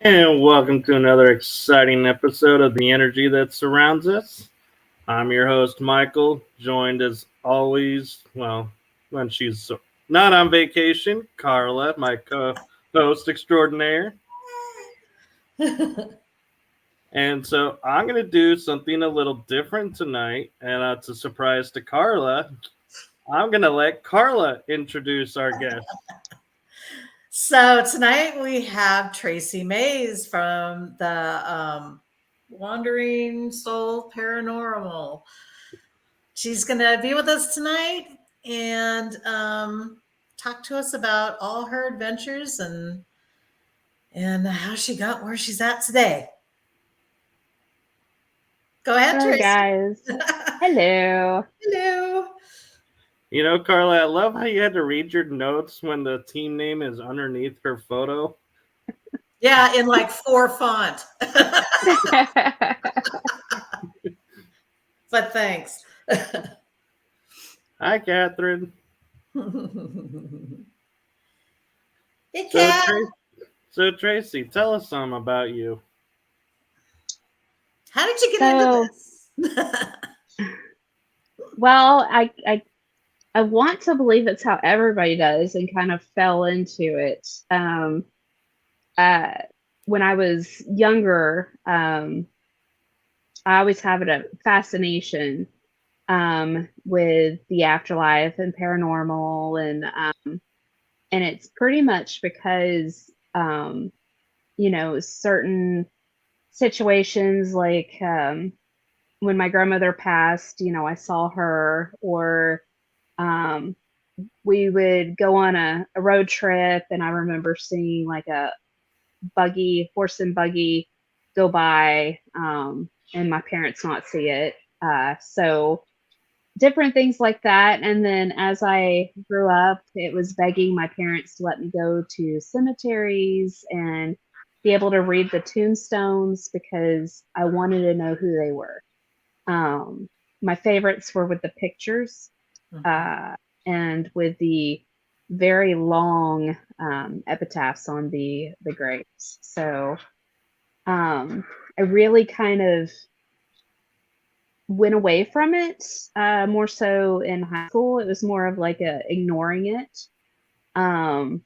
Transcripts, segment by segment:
And welcome to another exciting episode of The Energy That Surrounds Us. I'm your host, Michael, joined as always, when she's not on vacation, Carla, my co host extraordinaire. And so I'm going to do something a little different tonight, and it's a surprise to Carla. I'm going to let Carla introduce our guest. So tonight we have Tracy Mays from the Wandering Soul Paranormal. She's going to be with us tonight and talk to us about all her adventures and how she got where she's at today. Go ahead, Hello, Tracy. guys. Hello. Hello. You know, Carla, I love how you had to read your notes when the team name is underneath her photo. Yeah, in like 4 font. But thanks. Hi, Catherine. Hey, So, Kat. Tracy, tell us some about you. How did you get into this? Well, I want to believe it's how everybody does and kind of fell into it. Uh, when I was younger, I always had a fascination with the afterlife and paranormal, and it's pretty much because certain situations like when my grandmother passed, I saw her, or um, we would go on a road trip, and I remember seeing like a horse and buggy go by, and my parents not see it. So different things like that. And then as I grew up, it was begging my parents to let me go to cemeteries and be able to read the tombstones because I wanted to know who they were. My favorites were with the pictures, and with the very long epitaphs on the graves. So I really kind of went away from it, more so in high school. It was more of like ignoring it. Um,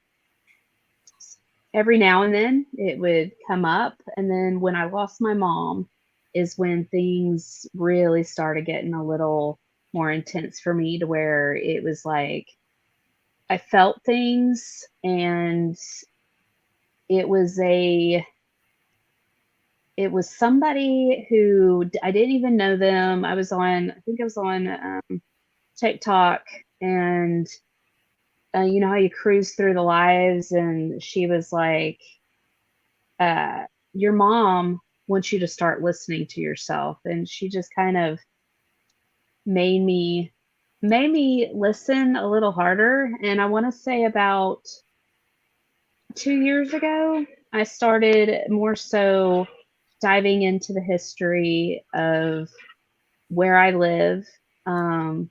every now and then it would come up, and then when I lost my mom is when things really started getting a little more intense for me, to where it was like I felt things, and it was somebody who I didn't even know them. I think I was on TikTok, and you know how you cruise through the lives, and she was like, your mom wants you to start listening to yourself. And she just kind of made me listen a little harder. And I want to say about 2 years ago, I started more so diving into the history of where I live, and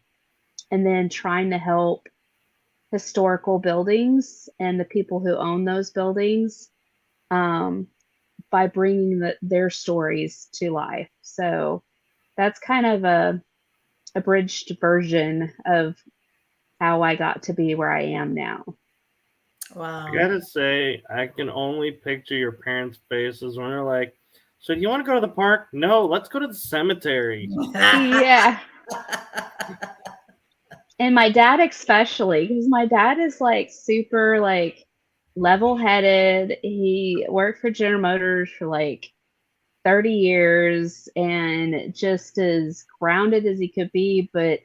then trying to help historical buildings and the people who own those buildings, by bringing their stories to life. So that's kind of a abridged version of how I got to be where I am now. Wow. I gotta say, I can only picture your parents' faces when they're like, "So do you want to go to the park? No, let's go to the cemetery." Yeah. And my dad especially, because my dad is like super like level-headed. He worked for General Motors for like 30 years and just as grounded as he could be. But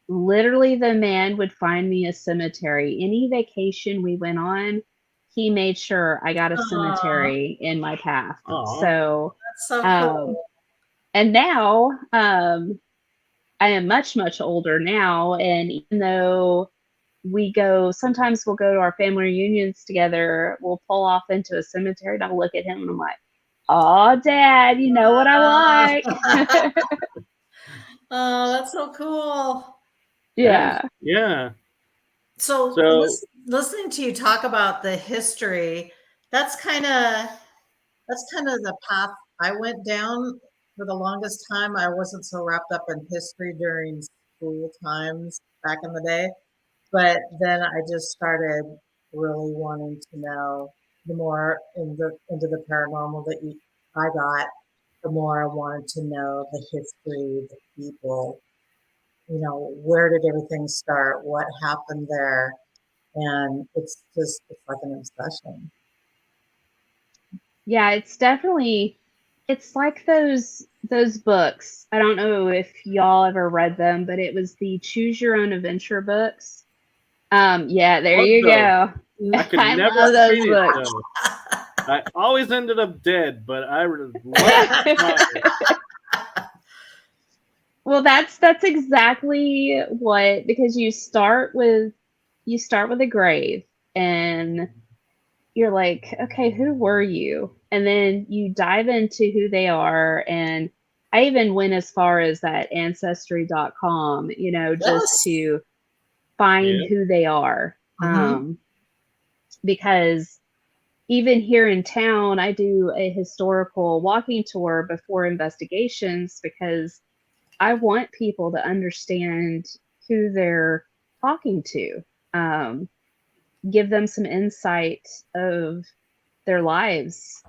literally, the man would find me a cemetery. Any vacation we went on, he made sure I got a Aw, cemetery in my path. Aw. So, that's so um, cool. and now, I am much, much older now. And even though sometimes we'll go to our family reunions together, we'll pull off into a cemetery, and I'll look at him and I'm like, "Oh, Dad, you know what I like." Oh, that's so cool. Yeah. Yeah. So So listening to you talk about the history, that's kind of that's kind of the path I went down for the longest time. I wasn't so wrapped up in history during school times back in the day, but then I just started really wanting to know the more into the paranormal I got, the more I wanted to know the history, the people, where did everything start, what happened there, and it's like an obsession. Yeah, it's like those books. I don't know if y'all ever read them, but it was the Choose Your Own Adventure books. Yeah, there Love you those. go. I could I never love those finish books. those. I always ended up dead, but I love it. Well, that's exactly what, because you start with a grave, and you're like, okay, who were you? And then you dive into who they are. And I even went as far as that ancestry.com, just Yes. to find Yeah. who they are. Mm-hmm. Because even here in town, I do a historical walking tour before investigations because I want people to understand who they're talking to, give them some insight of their lives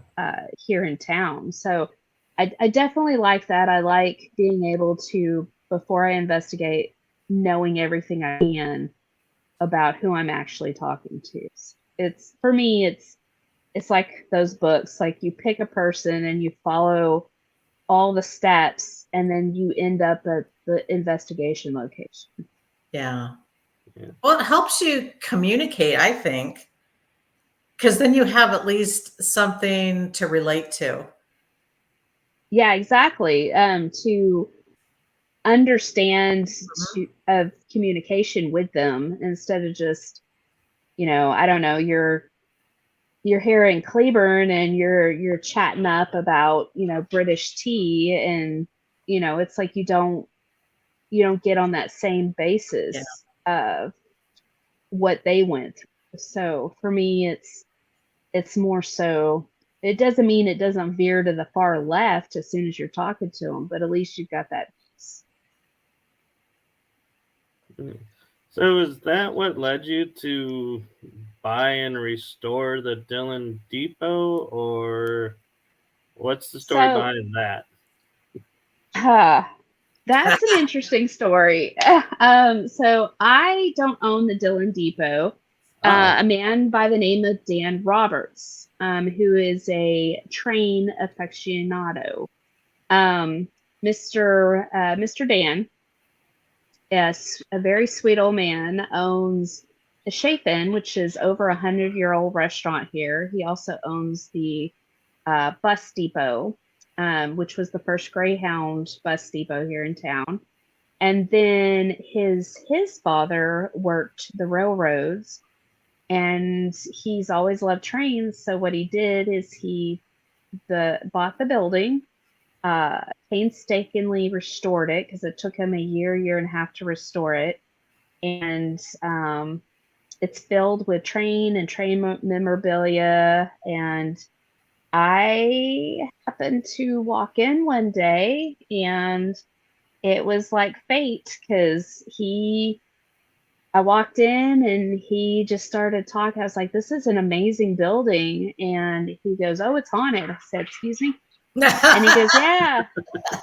here in town. So I definitely like that. I like being able to, before I investigate, knowing everything I can about who I'm actually talking to. It's for me, it's like those books. Like you pick a person and you follow all the steps, and then you end up at the investigation location. Yeah. Yeah. Well, it helps you communicate, I think, because then you have at least something to relate to. Yeah, exactly. To understand of communication with them instead of just, I don't know, you're here in Cleburne and you're chatting up about, British tea, and it's like you don't get on that same Yeah. basis of what they went through. So for me, it's more so, it doesn't mean it doesn't veer to the far left as soon as you're talking to them, but at least you've got that. So is that what led you to buy and restore the Dillon Depot, or what's the story So behind that? uh, that's an interesting story. So I don't own the Dillon Depot. Oh, A man by the name of Dan Roberts, who is a train aficionado. Um, Mr. Dan, yes, a very sweet old man, owns the Chafin, which is over 100-year-old restaurant here. He also owns the bus depot, which was the first Greyhound bus depot here in town. And then his father worked the railroads, and he's always loved trains. So what he did is he bought the building, uh, painstakingly restored it because it took him a year and a half to restore it, and it's filled with train memorabilia. And I happened to walk in one day, and it was like fate because I walked in and he just started talking. I was like, this is an amazing building. And he goes, oh, it's haunted. I said, excuse me. And he goes, yeah,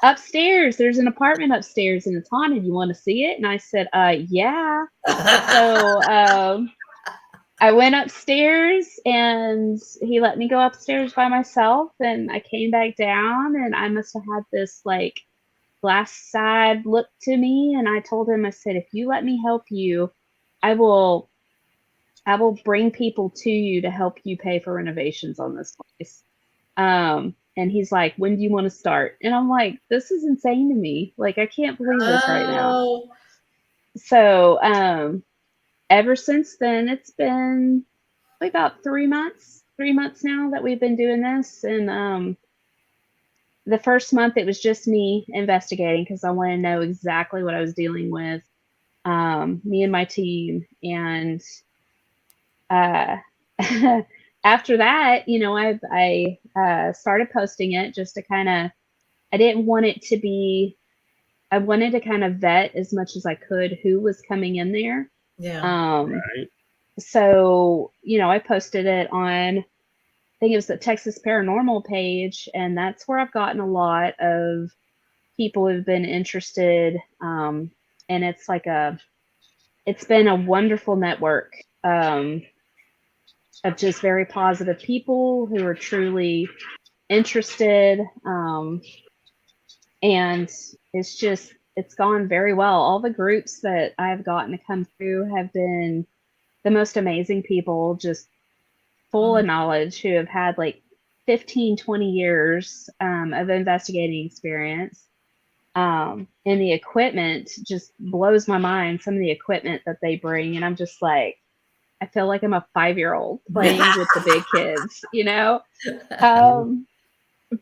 upstairs. There's an apartment upstairs and it's haunted. You want to see it? And I said, yeah. So I went upstairs and he let me go upstairs by myself. And I came back down and I must have had this like glass side look to me. And I told him, I said, if you let me help you, I will bring people to you to help you pay for renovations on this place. And he's like, when do you want to start? And I'm like, this is insane to me. Like, I can't believe this right now. oh, So, ever since then, it's been about 3 months now that we've been doing this. And the first month, it was just me investigating because I want to know exactly what I was dealing with, me and my team. And uh, after that, I started posting it just to kind of, I didn't want it to be, I wanted to kind of vet as much as I could who was coming in there. Yeah. Right. So, I posted it on, I think it was the Texas Paranormal page, and that's where I've gotten a lot of people who've been interested. And it's been a wonderful network of just very positive people who are truly interested. And it's gone very well. All the groups that I've gotten to come through have been the most amazing people, just full of knowledge, who have had like 15, 20 years of investigating experience. And the equipment just blows my mind, some of the equipment that they bring. And I'm just like, I feel like I'm a 5-year-old playing with the big kids,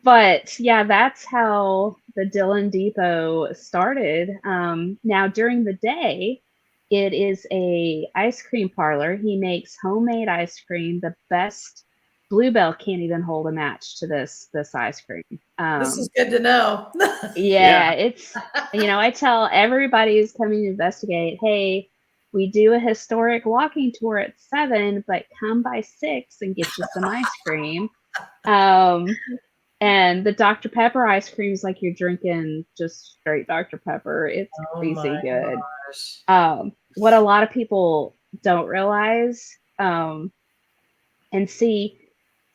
But yeah, that's how the Dillon Depot started. Now during the day, it is a ice cream parlor. He makes homemade ice cream. The best Bluebell can't even hold a match to this ice cream. This is good to know. Yeah, it's I tell everybody who's coming to investigate, hey, we do a historic walking tour at 7, but come by 6 and get you some ice cream. And the Dr. Pepper ice cream is like you're drinking just straight Dr. Pepper. It's crazy good. What a lot of people don't realize and see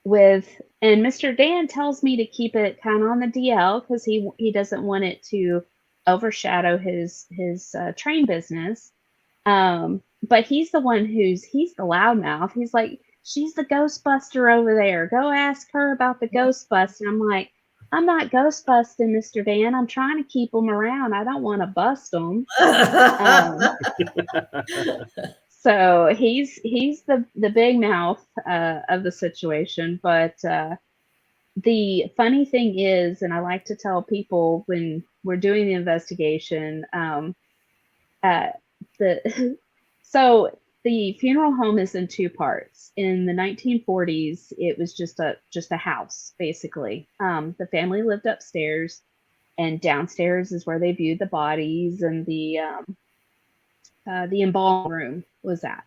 and Mr. Dan tells me to keep it kind of on the DL because he doesn't want it to overshadow his train business. But he's the one he's the loudmouth. He's like, she's the Ghostbuster over there. Go ask her about the ghost bust. And I'm like, I'm not ghost busting, Mr. Dan. I'm trying to keep them around. I don't want to bust them. So he's the big mouth of the situation. But the funny thing is, and I like to tell people when we're doing the investigation, so the funeral home is in 2 parts. In the 1940s, it was just a house, basically. The family lived upstairs, and downstairs is where they viewed the bodies, and the embalming room was at.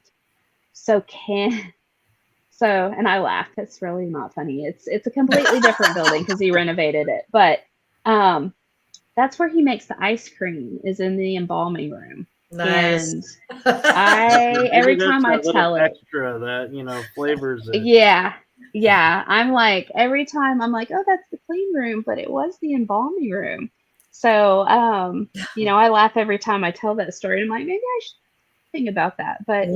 And I laugh. It's really not funny. It's a completely different building because he renovated it. But that's where he makes the ice cream, is in the embalming room. Nice. And every time I tell it, extra that flavors it. Yeah. I'm like, every time I'm like, oh, that's the clean room, but it was the embalming room. So I laugh every time I tell that story. I'm like, maybe I should think about that. But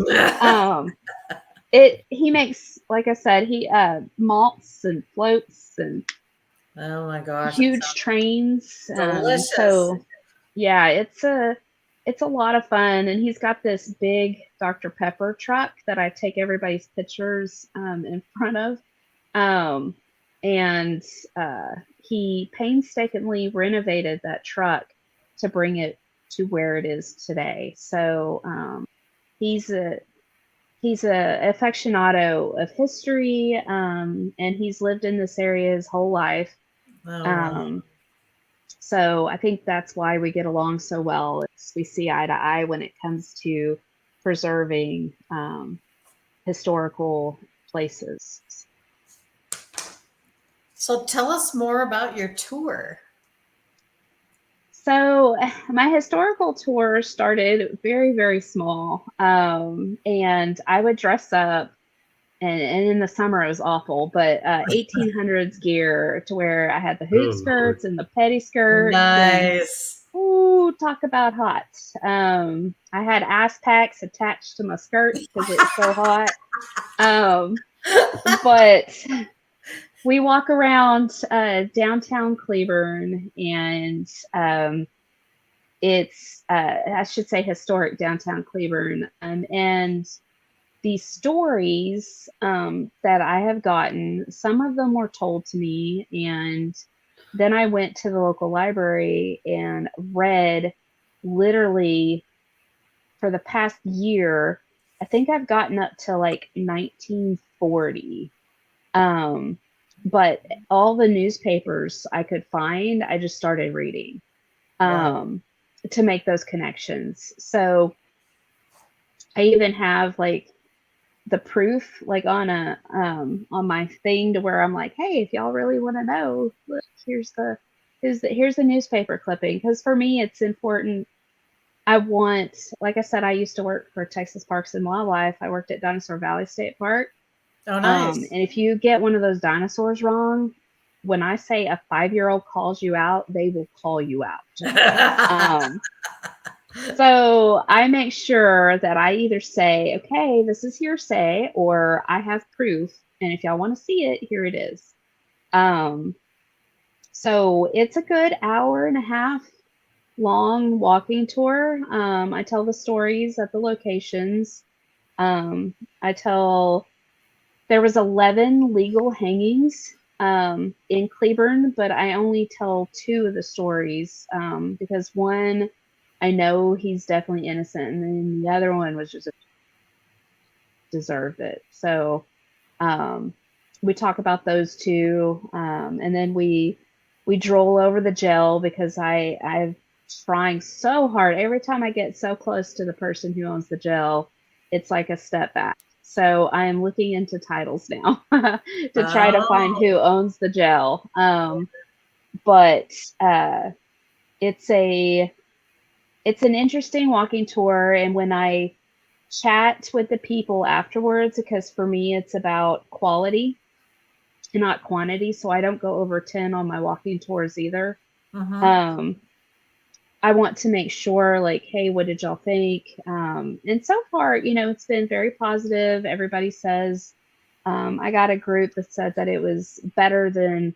he makes, like I said, he malts and floats and oh my gosh, huge trains. delicious. So yeah, it's a lot of fun. And he's got this big Dr. Pepper truck that I take everybody's pictures in front of. And he painstakingly renovated that truck to bring it to where it is today. So he's a aficionado of history, and he's lived in this area his whole life. Oh, wow. So I think that's why we get along so well. We see eye to eye when it comes to preserving historical places. So tell us more about your tour. So my historical tour started very, very small. And I would dress up, and in the summer it was awful, but 1800s gear, to where I had the hoop skirts and the petty skirts. Nice. And, ooh, talk about hot. I had ass packs attached to my skirts because it was so hot. But we walk around downtown Cleburne, and it's, I should say, historic downtown Cleburne. And these stories that I have gotten, some of them were told to me, and then I went to the local library and read, literally for the past year. I think I've gotten up to like 1940. But all the newspapers I could find, I just started reading to make those connections. So I even have like the proof like on my thing to where I'm like, hey, if y'all really want to know, look, here's the newspaper clipping. Because for me, it's important. I want, like I said, I used to work for Texas Parks and Wildlife. I worked at Dinosaur Valley State Park. Oh, nice. And if you get one of those dinosaurs wrong, when I say a 5-year-old calls you out, they will call you out. So I make sure that I either say, okay, this is hearsay, or I have proof. And if y'all want to see it, here it is. So it's a good hour and a half long walking tour. I tell the stories at the locations. I tell there was 11 legal hangings in Cleburne, but I only tell 2 of the stories because one, I know he's definitely innocent, and then the other one was just deserved it. So we talk about those 2, and then we droll over the jail because I've trying so hard. Every time I get so close to the person who owns the jail, it's like a step back. So I am looking into titles now to try to find who owns the jail. But it's an interesting walking tour. And when I chat with the people afterwards, because for me, it's about quality and not quantity. So I don't go over 10 on my walking tours either. I want to make sure, like, hey, what did y'all think? And so far, it's been very positive. Everybody says, I got a group that said that it was better than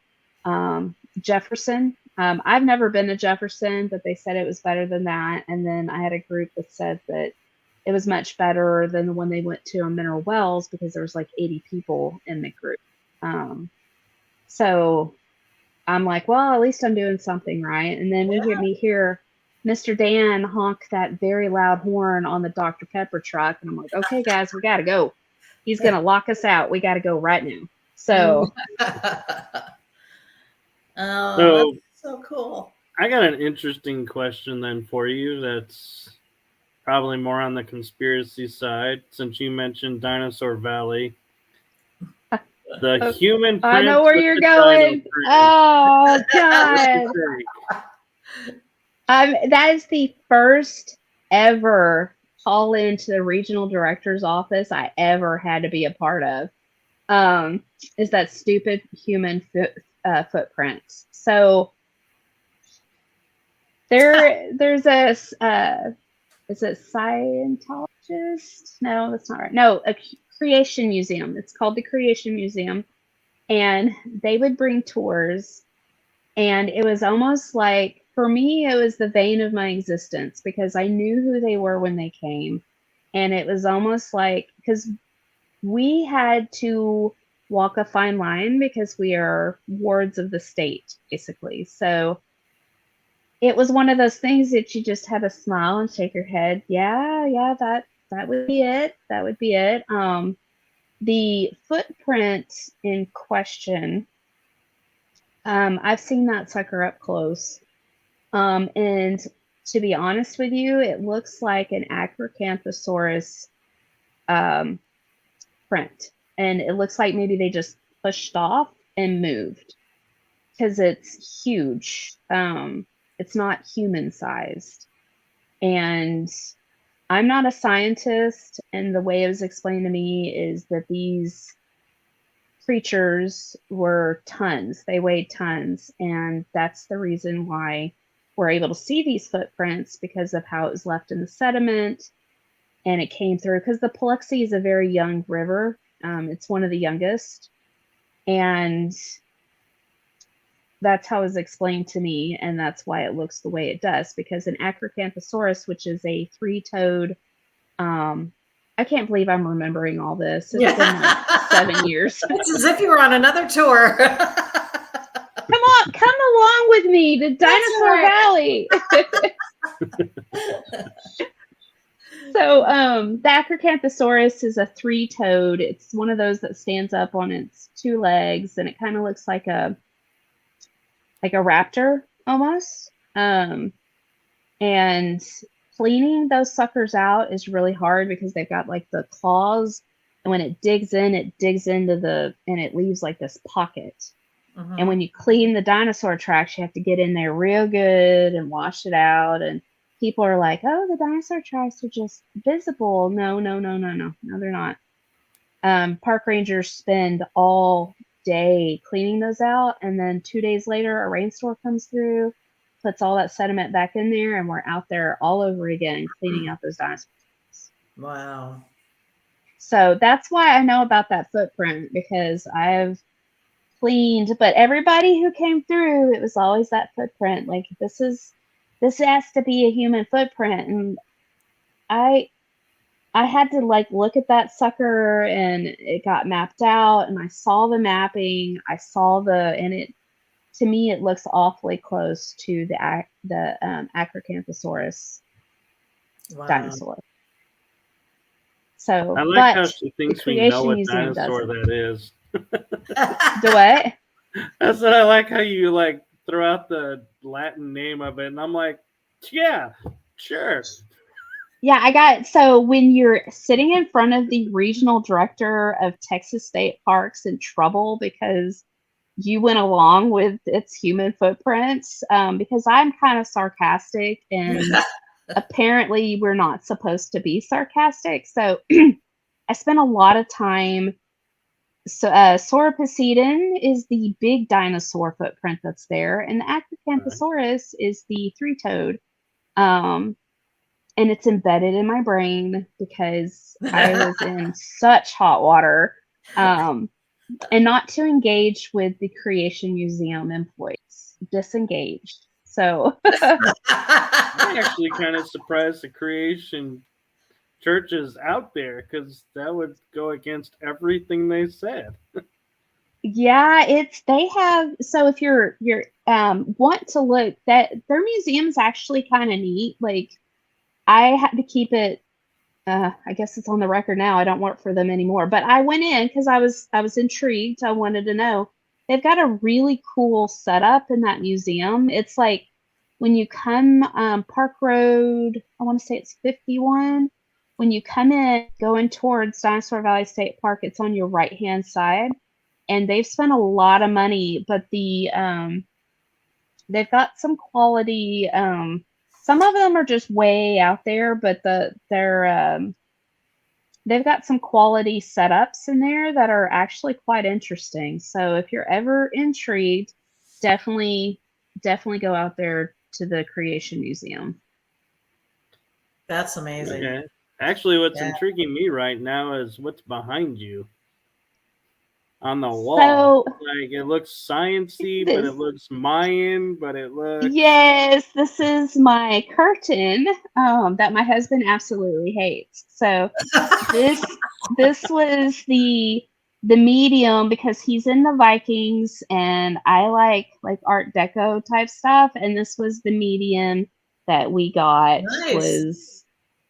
Jefferson. I've never been to Jefferson, but they said it was better than that. And then I had a group that said that it was much better than the one they went to on Mineral Wells because there was like 80 people in the group. So I'm like, well, at least I'm doing something right. And then we hear Mr. Dan honk that very loud horn on the Dr. Pepper truck. And I'm like, okay, guys, we got to go. He's going to lock us out. We got to go right now. So. That's so cool. I got an interesting question then for you that's probably more on the conspiracy side, since you mentioned Dinosaur Valley. The human print. I know where you're going. Oh, God. That is the first ever call into the regional director's office I ever had to be a part of. Is that stupid human footprints. So there's a is it Scientologist? No, that's not right. No, a creation museum. It's called the Creation Museum. And they would bring tours. And it was almost like, for me, it was the vein of my existence because I knew who they were when they came. And it was almost like, because we had to walk a fine line because we are wards of the state, basically. So it was one of those things that you just had to smile and shake your head. Yeah, that would be it. That would be it. The footprint in question, I've seen that sucker up close. And to be honest with you, it looks like an Acrocanthosaurus print. And it looks like maybe they just pushed off and moved because it's huge. It's not human sized. And I'm not a scientist. And the way it was explained to me is that these creatures were tons. They weighed tons. And that's the reason why we're able to see these footprints, because of how it was left in the sediment. And it came through because the Paluxy is a very young river. It's one of the youngest. And that's how it was explained to me. And that's why it looks the way it does. Because an Acrocanthosaurus, which is a 3-toed, I can't believe I'm remembering all this. It's been like 7 years. It's as if you were on another tour. Come along with me to Dinosaur Valley. So the Acrocanthosaurus is a three-toed. It's one of those that stands up on its two legs, and it kind of looks like a raptor almost. And cleaning those suckers out is really hard because they've got like the claws, and when it digs into and it leaves like this pocket. Mhm. And when you clean the dinosaur tracks, you have to get in there real good and wash it out. And people are like, "Oh, the dinosaur tracks are just visible." No, they're not. Park rangers spend all day cleaning those out, and then 2 days later, a rainstorm comes through, puts all that sediment back in there, and we're out there all over again cleaning out those dinosaur tracks. Wow. So that's why I know about that footprint, because I've cleaned, but everybody who came through, it was always that footprint. Like, this has to be a human footprint. And I had to like look at that sucker, and it got mapped out, and I saw the mapping. And it, to me, it looks awfully close to the Acrocanthosaurus Wow. dinosaur. So, I like how but she the thinks we know Creation what Museum dinosaur doesn't. that is. The what? I said I like how you like throw out the Latin name of it, and I'm like, yeah, sure. Yeah, so when you're sitting in front of the regional director of Texas State Parks in trouble because you went along with its human footprints, because I'm kind of sarcastic, and apparently we're not supposed to be sarcastic. So I spent a lot of time. So Sauroposeidon is the big dinosaur footprint that's there, and the Acrocanthosaurus is the three-toed. And it's embedded in my brain because I was in such hot water. And not to engage with the Creation Museum employees, disengaged. So I'm actually kind of surprised the creation churches out there, because that would go against everything they said. yeah, they have, so if you're want to look, that their museum's actually kind of neat. Like, I had to keep it, I guess it's on the record now. I don't work for them anymore, but I went in because I was intrigued. I wanted to know. They've got a really cool setup in that museum. It's like when you come Park Road, I want to say it's 51. When you come in going towards Dinosaur Valley State Park, it's on your right hand side, and they've spent a lot of money, but they've got some quality. Some of them are just way out there, but they've got some quality setups in there that are actually quite interesting. So if you're ever intrigued, definitely go out there to the Creation Museum. That's amazing. Okay. Actually, what's Yeah. intriguing me right now is what's behind you on the wall. So Like, it looks sciencey, but it looks Mayan, but it looks... Yes, this is my curtain that my husband absolutely hates. So this was the medium, because he's in the Vikings and I like Art Deco type stuff, and this was the medium that we got. Nice. Was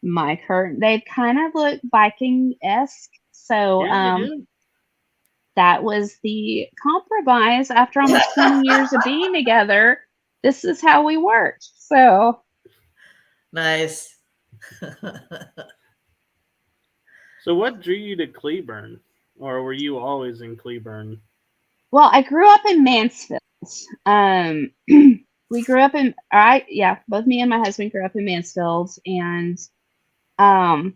my curtain. They kind of look Viking-esque. So Yeah, they do. that was the compromise after almost 20 years of being together. This is how we worked. So Nice. So what drew you to Cleburne? Or were you always in Cleburne? well, I grew up in Mansfield. We grew up in both me and my husband grew up in Mansfield, and my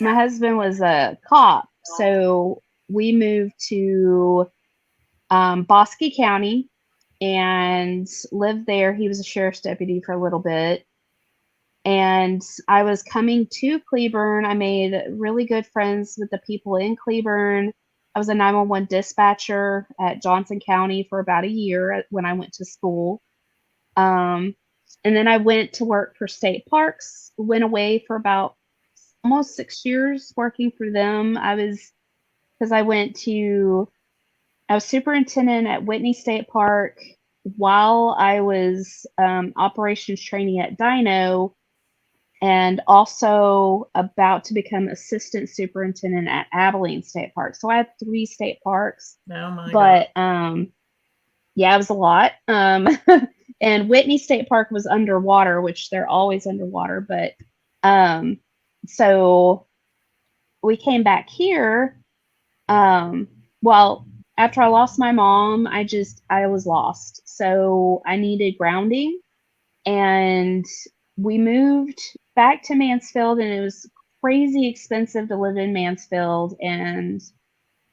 husband was a cop, so we moved to Bosque County and lived there. He was a sheriff's deputy for a little bit. And I was coming to Cleburne. I made really good friends with the people in Cleburne. I was a 911 dispatcher at Johnson County for about a year when I went to school. And then I went to work for state parks, went away for about almost 6 years working for them. I was superintendent at Whitney State Park while I was operations training at Dino, and also about to become assistant superintendent at Abilene State Park. So I had 3 state parks, Oh my God. but yeah, it was a lot. And Whitney State Park was underwater, which they're always underwater. But so we came back here. Well, after I lost my mom, I was lost. So I needed grounding, and we moved back to Mansfield, and it was crazy expensive to live in Mansfield. And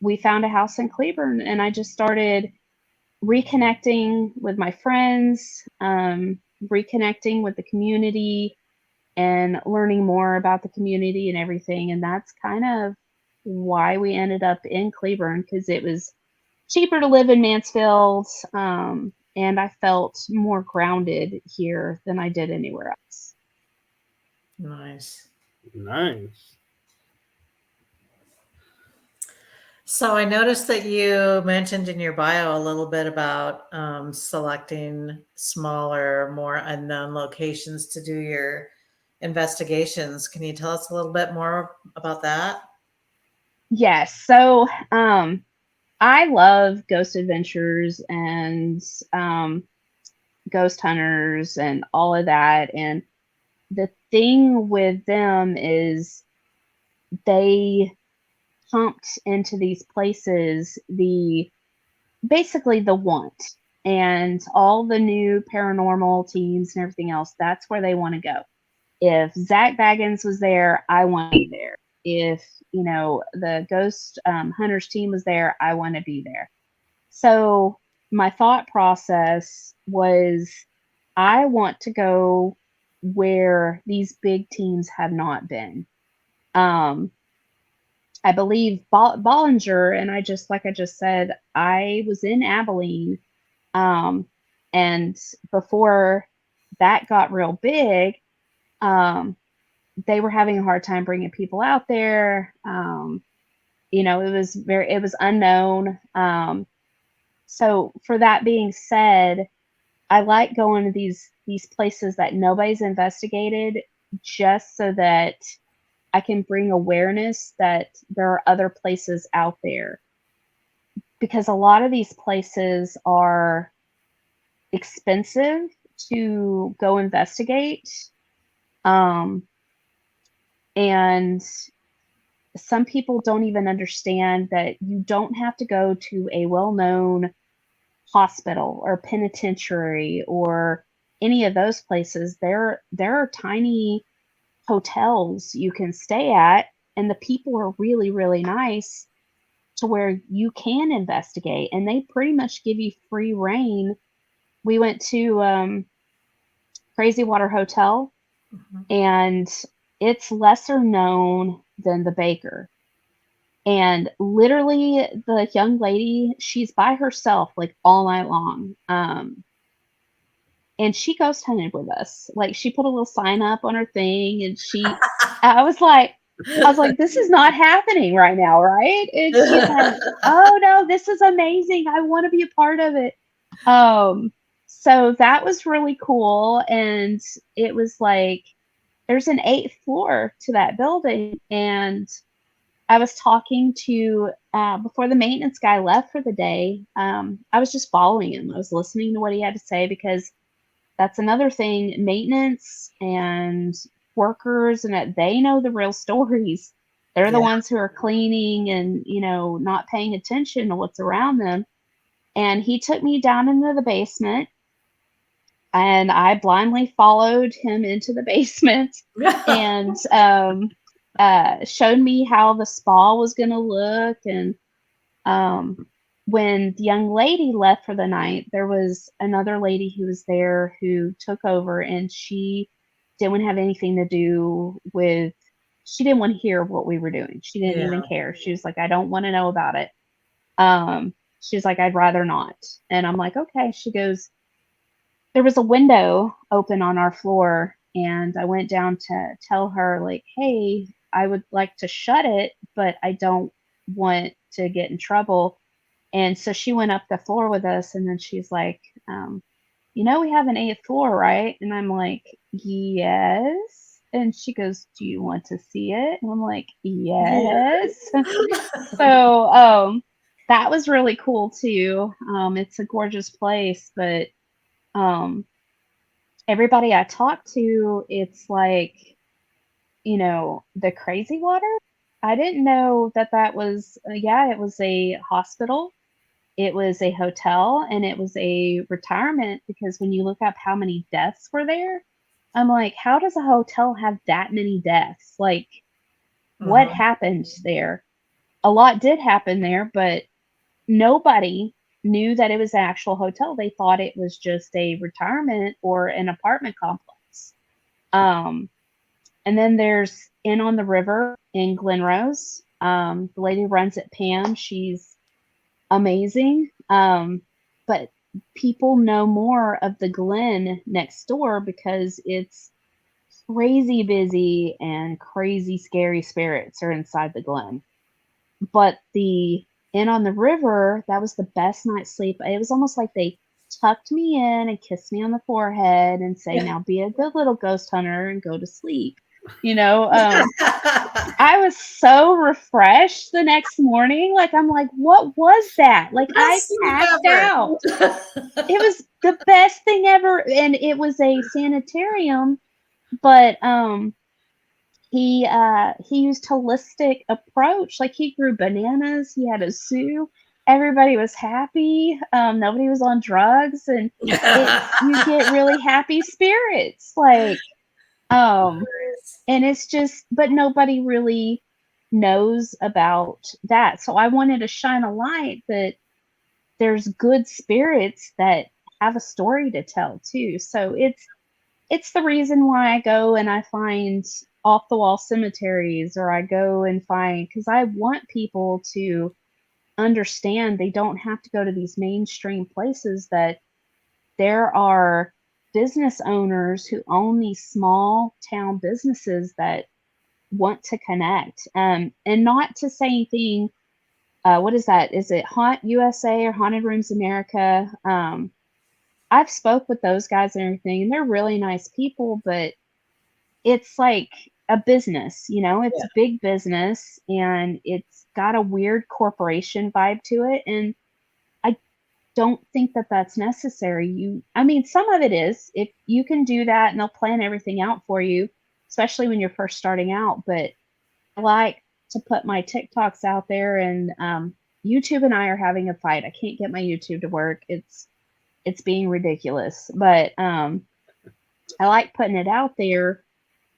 we found a house in Cleburne, and I just started reconnecting with my friends, reconnecting with the community, and learning more about the community and everything. And that's kind of why we ended up in Cleburne, because it was cheaper to live in Mansfield. And I felt more grounded here than I did anywhere else. Nice. Nice. So I noticed that you mentioned in your bio a little bit about selecting smaller, more unknown locations to do your investigations. Can you tell us a little bit more about that? Yes. So I love ghost adventures and ghost hunters and all of that. And the thing with them is they pumped into these places basically the want, and all the new paranormal teams and everything else, that's where they want to go. If Zach Baggins was there, I want to be there. If the ghost hunters team was there, I want to be there. So my thought process was, I want to go where these big teams have not been. I believe Bollinger, and like I just said, I was in Abilene, and before that got real big, they were having a hard time bringing people out there. It was unknown. So for that being said, I like going to these places that nobody's investigated, just so that I can bring awareness that there are other places out there, because a lot of these places are expensive to go investigate. And some people don't even understand that you don't have to go to a well-known hospital or penitentiary or any of those places. There are tiny hotels you can stay at, and the people are really, really nice, to where you can investigate, and they pretty much give you free reign. We went to Crazy Water Hotel, and it's lesser known than the Baker. And literally, the young lady, she's by herself like all night long. And she ghost hunted with us. Like, she put a little sign up on her thing, and I was like, this is not happening right now, right? And she's like, oh no, this is amazing. I want to be a part of it. So that was really cool. And it was like, there's an 8th floor to that building. And I was talking to, before the maintenance guy left for the day, I was just following him. I was listening to what he had to say, because that's another thing. Maintenance and workers, and that they know the real stories. They're the ones who are cleaning and, not paying attention to what's around them. And he took me down into the basement, and I blindly followed him into the basement, and showed me how the spa was going to look. And when the young lady left for the night, there was another lady who was there who took over, and she didn't have anything to do with, she didn't want to hear what we were doing. She didn't even care. She was like, I don't want to know about it. She's like, I'd rather not. And I'm like, okay. She goes, there was a window open on our floor, and I went down to tell her, like, hey, I would like to shut it, but I don't want to get in trouble. And so she went up the floor with us, and then she's like, we have an 8th floor, right? And I'm like, yes. And she goes, do you want to see it? And I'm like, yes. So that was really cool too. It's a gorgeous place, but everybody I talk to, it's like, the crazy water. I didn't know that was, it was a hospital, it was a hotel, and it was a retirement, because when you look up how many deaths were there, I'm like, how does a hotel have that many deaths? Like, what happened there? A lot did happen there, but nobody knew that it was an actual hotel. They thought it was just a retirement or an apartment complex. And then there's Inn on the River in Glen Rose. The lady who runs it, Pam. She's amazing. But people know more of the Glen next door because it's crazy busy and crazy scary spirits are inside the Glen. But the Inn on the River, that was the best night's sleep. It was almost like they tucked me in and kissed me on the forehead and say, now be a good little ghost hunter and go to sleep. I was so refreshed the next morning. Like, I'm like, what was that? Like, I passed out. It was the best thing ever. And it was a sanitarium, but he used holistic approach. Like, he grew bananas, he had a zoo, everybody was happy, nobody was on drugs, and you get really happy spirits, like, and it's just, but nobody really knows about that. So I wanted to shine a light that there's good spirits that have a story to tell too. So it's the reason why I go and I find off the wall cemeteries, or I go and find, because I want people to understand they don't have to go to these mainstream places, that there are business owners who own these small town businesses that want to connect. And not to say anything, what is that? Is it Haunt USA or Haunted Rooms America? I've spoke with those guys and everything, and they're really nice people, but it's like a business, it's a big business, and it's got a weird corporation vibe to it. And I don't think that that's necessary. I mean, some of it is, if you can do that and they'll plan everything out for you, especially when you're first starting out. But I like to put my TikToks out there, and YouTube and I are having a fight. I can't get my YouTube to work. It's being ridiculous, but I like putting it out there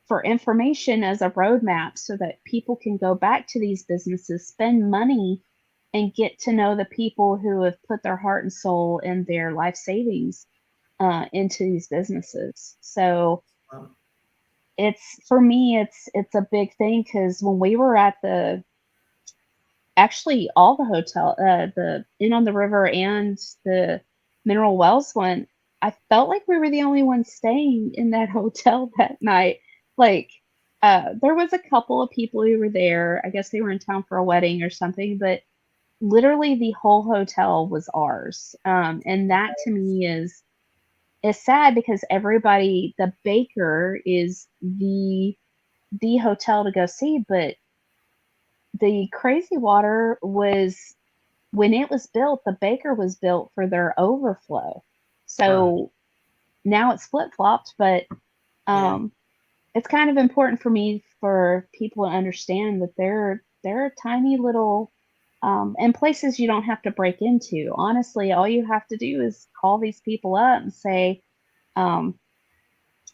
for information as a roadmap, so that people can go back to these businesses, spend money, and get to know the people who have put their heart and soul and their life savings into these businesses. So for me, it's a big thing, because when we were at actually all the hotel, the Inn on the River and the Mineral Wells one, I felt like we were the only ones staying in that hotel that night. Like, there was a couple of people who were there. I guess they were in town for a wedding or something, but literally the whole hotel was ours. And that to me is sad, because everybody, the Baker is the hotel to go see, but the Crazy Water was, when it was built, the Baker was built for their overflow. So now it's flip-flopped, but it's kind of important for me for people to understand that there are tiny little and places you don't have to break into. Honestly, all you have to do is call these people up and say, I'm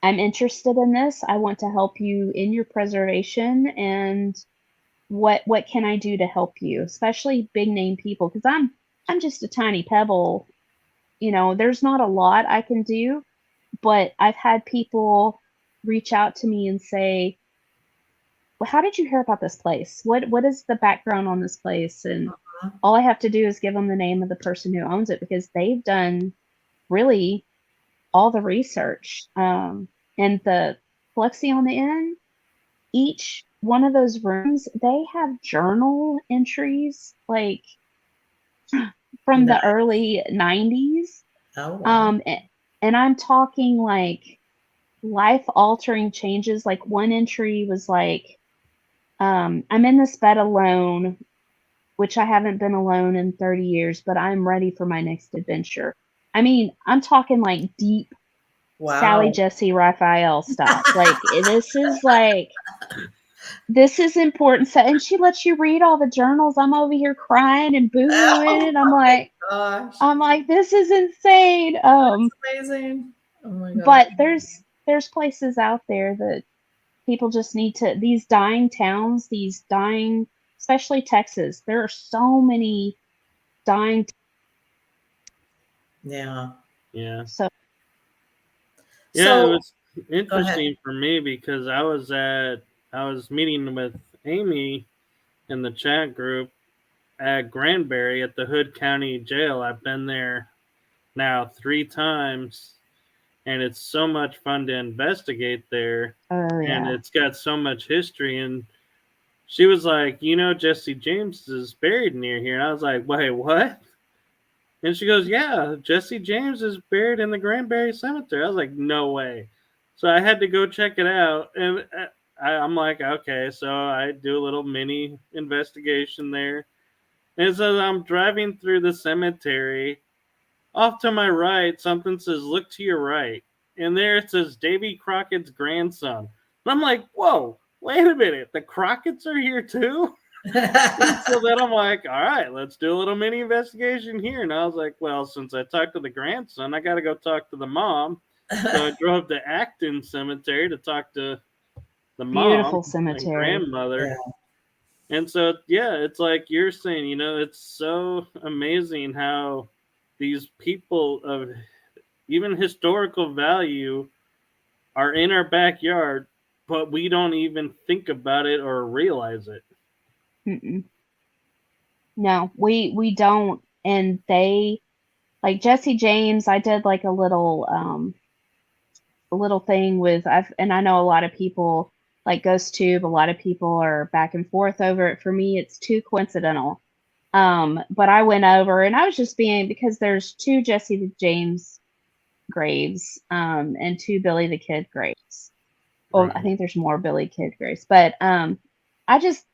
interested in this. I want to help you in your preservation, and what can I do to help you? Especially big name people, because I'm just a tiny pebble. There's not a lot I can do, but I've had people reach out to me and say, well, how did you hear about this place? What is the background on this place? And all I have to do is give them the name of the person who owns it, because they've done really all the research. And the Flexi on the Inn, each one of those rooms, they have journal entries, like from the early 90s. Oh, wow. And I'm talking like life-altering changes. Like one entry was like, I'm in this bed alone, which I haven't been alone in 30 years, but I'm ready for my next adventure. I mean, I'm talking like deep Sally Wow. Jesse Raphael stuff. Like this is important. So, and she lets you read all the journals. I'm over here crying and boohooing, Oh and my gosh. I'm like, this is insane. That's amazing. Oh my gosh. But there's places out there that people just need to, these dying towns, these dying, especially Texas. There are so many dying. Yeah. Yeah. So Yeah, it So was go ahead. interesting for me because I was meeting with Amy in the chat group at Granbury at the Hood County Jail. I've been there now 3 times, and it's so much fun to investigate there, oh and yeah. it's got so much history. And she was like, Jesse James is buried near here, and I was like, wait, what? And she goes, yeah, Jesse James is buried in the Granbury Cemetery. I was like, no way. So I had to go check it out. And I'm like, okay. So I do a little mini investigation there. And so I'm driving through the cemetery. Off to my right, something says, look to your right. And there it says, Davy Crockett's grandson. And I'm like, whoa, wait a minute. The Crockett's are here too? So then I'm like, all right, let's do a little mini investigation here. And I was like, well, since I talked to the grandson, I got to go talk to the mom. So I drove to Acton Cemetery to talk to the mom Beautiful and cemetery. grandmother. Yeah. And so, yeah, it's like you're saying, it's so amazing how these people of even historical value are in our backyard, but we don't even think about it or realize it. Mm-mm. No, we don't. And they, like Jesse James, I did like a little thing with and I know a lot of people like Ghost Tube, a lot of people are back and forth over it. For me, it's too coincidental. But I went over and I was just being, because there's 2 Jesse James graves, and 2 Billy the Kid graves. Well, I Right. think there's more Billy Kid graves, but I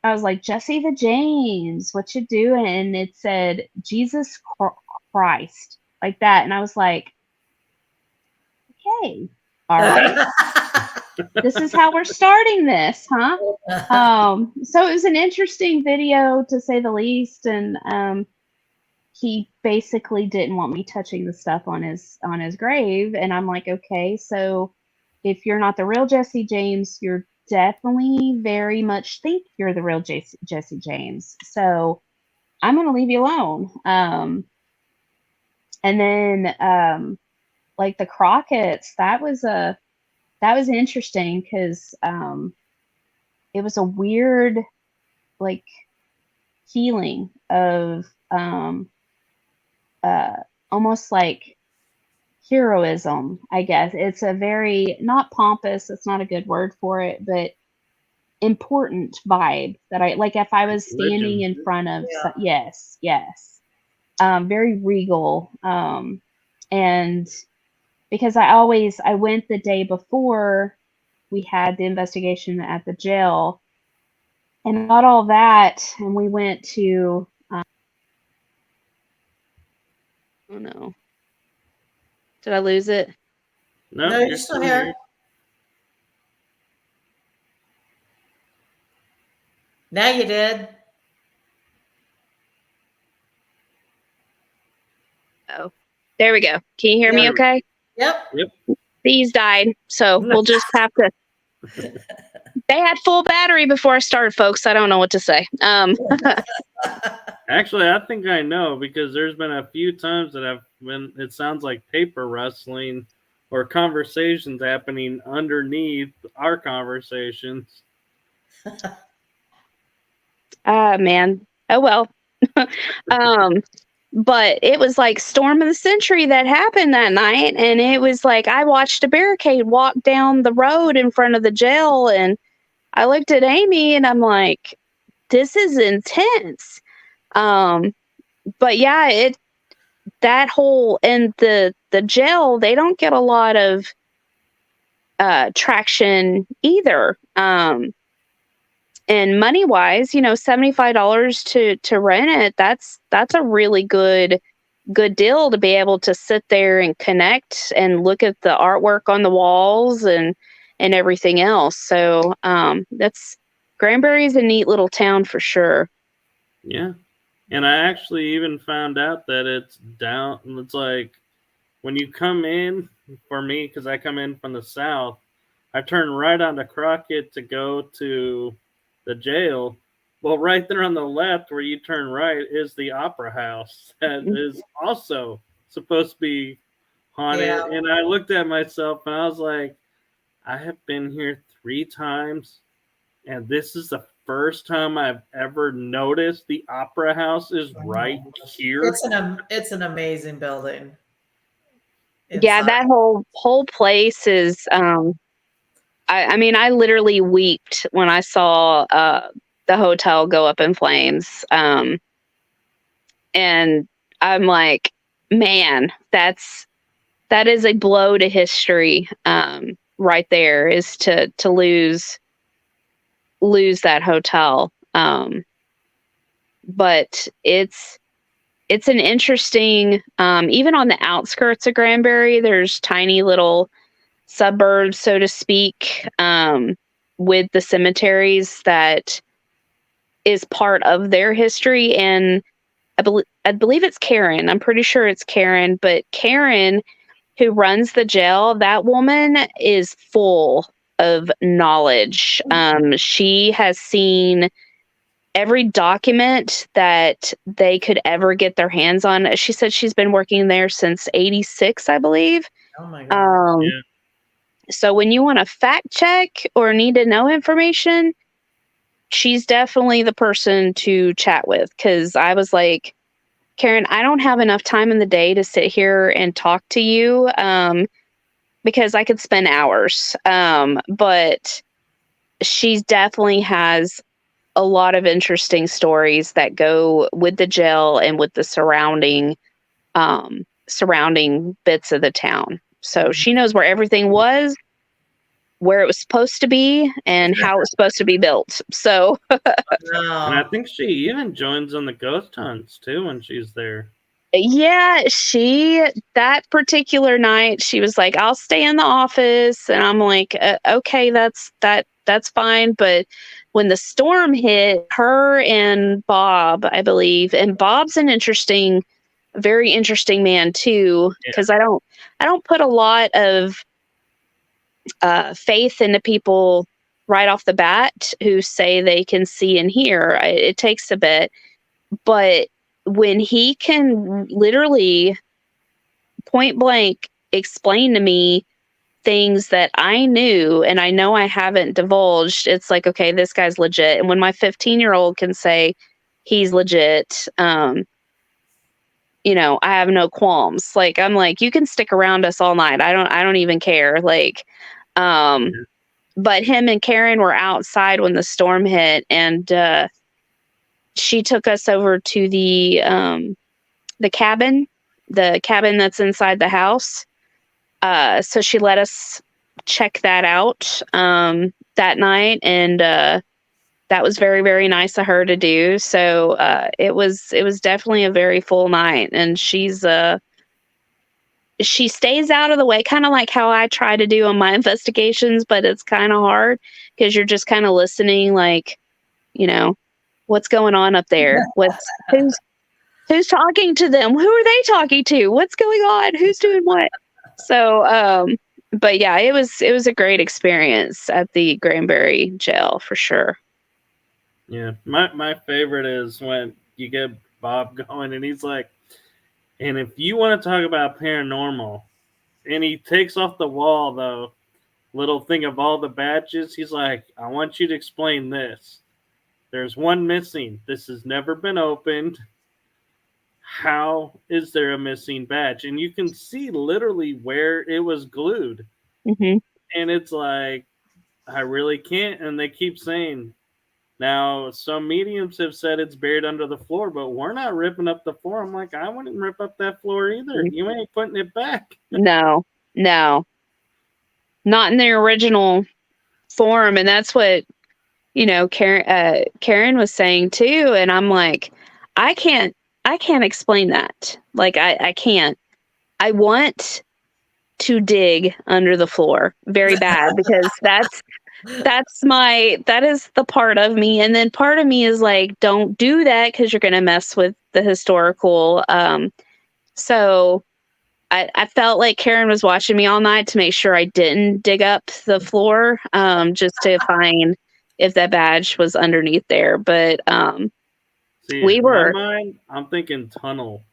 was like, Jesse the James, what you doing? And it said Jesus Christ, like that, and I was like, okay, all right, this is how we're starting this, huh? So it was an interesting video to say the least, and he basically didn't want me touching the stuff on his grave, and I'm like, okay, so if you're not the real Jesse James, you're definitely very much think you're the real Jesse James. So I'm gonna leave you alone. And then like the Crockett's, that was interesting because it was a weird like healing of almost like heroism, I guess. It's a very, not pompous, it's not a good word for it, but important vibe that I like. If I was standing Religion. in front of Yeah. yes, very regal. And because I went the day before we had the investigation at the jail and got all that, and we went to oh no, did I lose it? No, No, you're you're still still here. here. Now you did. Oh, there we go. Can you hear me Yep. okay? Yep. Yep. These died, so we'll just have to. They had full battery before I started, folks. I don't know what to say. Actually, I think I know because there's been a few times that it sounds like paper rustling or conversations happening underneath our conversations. Man. Oh well. But it was like storm of the century that happened that night, and it was like I watched a barricade walk down the road in front of the jail, and I looked at Amy and I'm like, this is intense. But yeah, that whole, and the jail, they don't get a lot of traction either. And money wise, $75 to rent it, that's a really good deal to be able to sit there and connect and look at the artwork on the walls and everything else. So that's Granbury is a neat little town for sure. Yeah. And I actually even found out that it's like when you come in, for me, because I come in from the south, I turn right onto Crockett to go to the jail. Well, right there on the left where you turn right is the Opera House that is also supposed to be haunted. Yeah. And I looked at myself and I was like, I have been here 3 times, and this is the first time I've ever noticed the Opera House is right here. It's an amazing building. Yeah, inside. that whole place is I mean, I literally wept when I saw the hotel go up in flames. And I'm like, man, that is a blow to history. Right there is to lose that hotel. But it's an interesting, even on the outskirts of Granbury, there's tiny little suburbs, so to speak, with the cemeteries that is part of their history. And I believe it's Karen. I'm pretty sure it's Karen, but Karen, who runs the jail, that woman is full of knowledge. She has seen every document that they could ever get their hands on. She said she's been working there since '86, I believe. Oh my God. Yeah. So when you want to fact check or need to know information, she's definitely the person to chat with. Because I was like, Karen, I don't have enough time in the day to sit here and talk to you, because I could spend hours. But she definitely has a lot of interesting stories that go with the jail and with the surrounding bits of the town. So she knows where everything was, where it was supposed to be, and how it was supposed to be built. So And I Wow. think she even joins on the ghost hunts too when she's there. yeah, that particular night, she was like, I'll stay in the office. And I'm like, okay, that's fine. But when the storm hit, her and Bob, I believe, and Bob's an very interesting man too, because I don't put a lot of faith into people right off the bat who say they can see and hear. It takes a bit, but when he can literally point blank explain to me things that I knew and I know I haven't divulged, it's like, okay, this guy's legit. And when my 15-year-old can say he's legit, I have no qualms. Like, I'm like, you can stick around us all night. I don't even care. Like, but him and Karen were outside when the storm hit, and she took us over to the cabin, that's inside the house. So she let us check that out that night, and that was very, very nice of her to do. So it was definitely a very full night, and she stays out of the way, kind of like how I try to do on my investigations, but it's kind of hard because you're just kind of listening, like, what's going on up there? Who's talking to them? Who are they talking to? What's going on? Who's doing what? So, but yeah, it was a great experience at the Granbury jail for sure. Yeah, my favorite is when you get Bob going and he's like, and if you want to talk about paranormal, and he takes off the wall the little thing of all the badges, he's like, I want you to explain this. There's one missing. This has never been opened. How is there a missing badge? And you can see literally where it was glued. Mm-hmm. And it's like, I really can't. And they keep saying, now, some mediums have said it's buried under the floor, but we're not ripping up the floor. I'm like, I wouldn't rip up that floor either. You ain't putting it back. No, not in their original form. And that's what, Karen was saying too. And I'm like, I can't explain that. Like, I can't. I want to dig under the floor very bad because that is the part of me. And then part of me is like, don't do that because you're going to mess with the historical. So I felt like Karen was watching me all night to make sure I didn't dig up the floor, just to find if that badge was underneath there. But See, we in were my mind, I'm thinking tunnel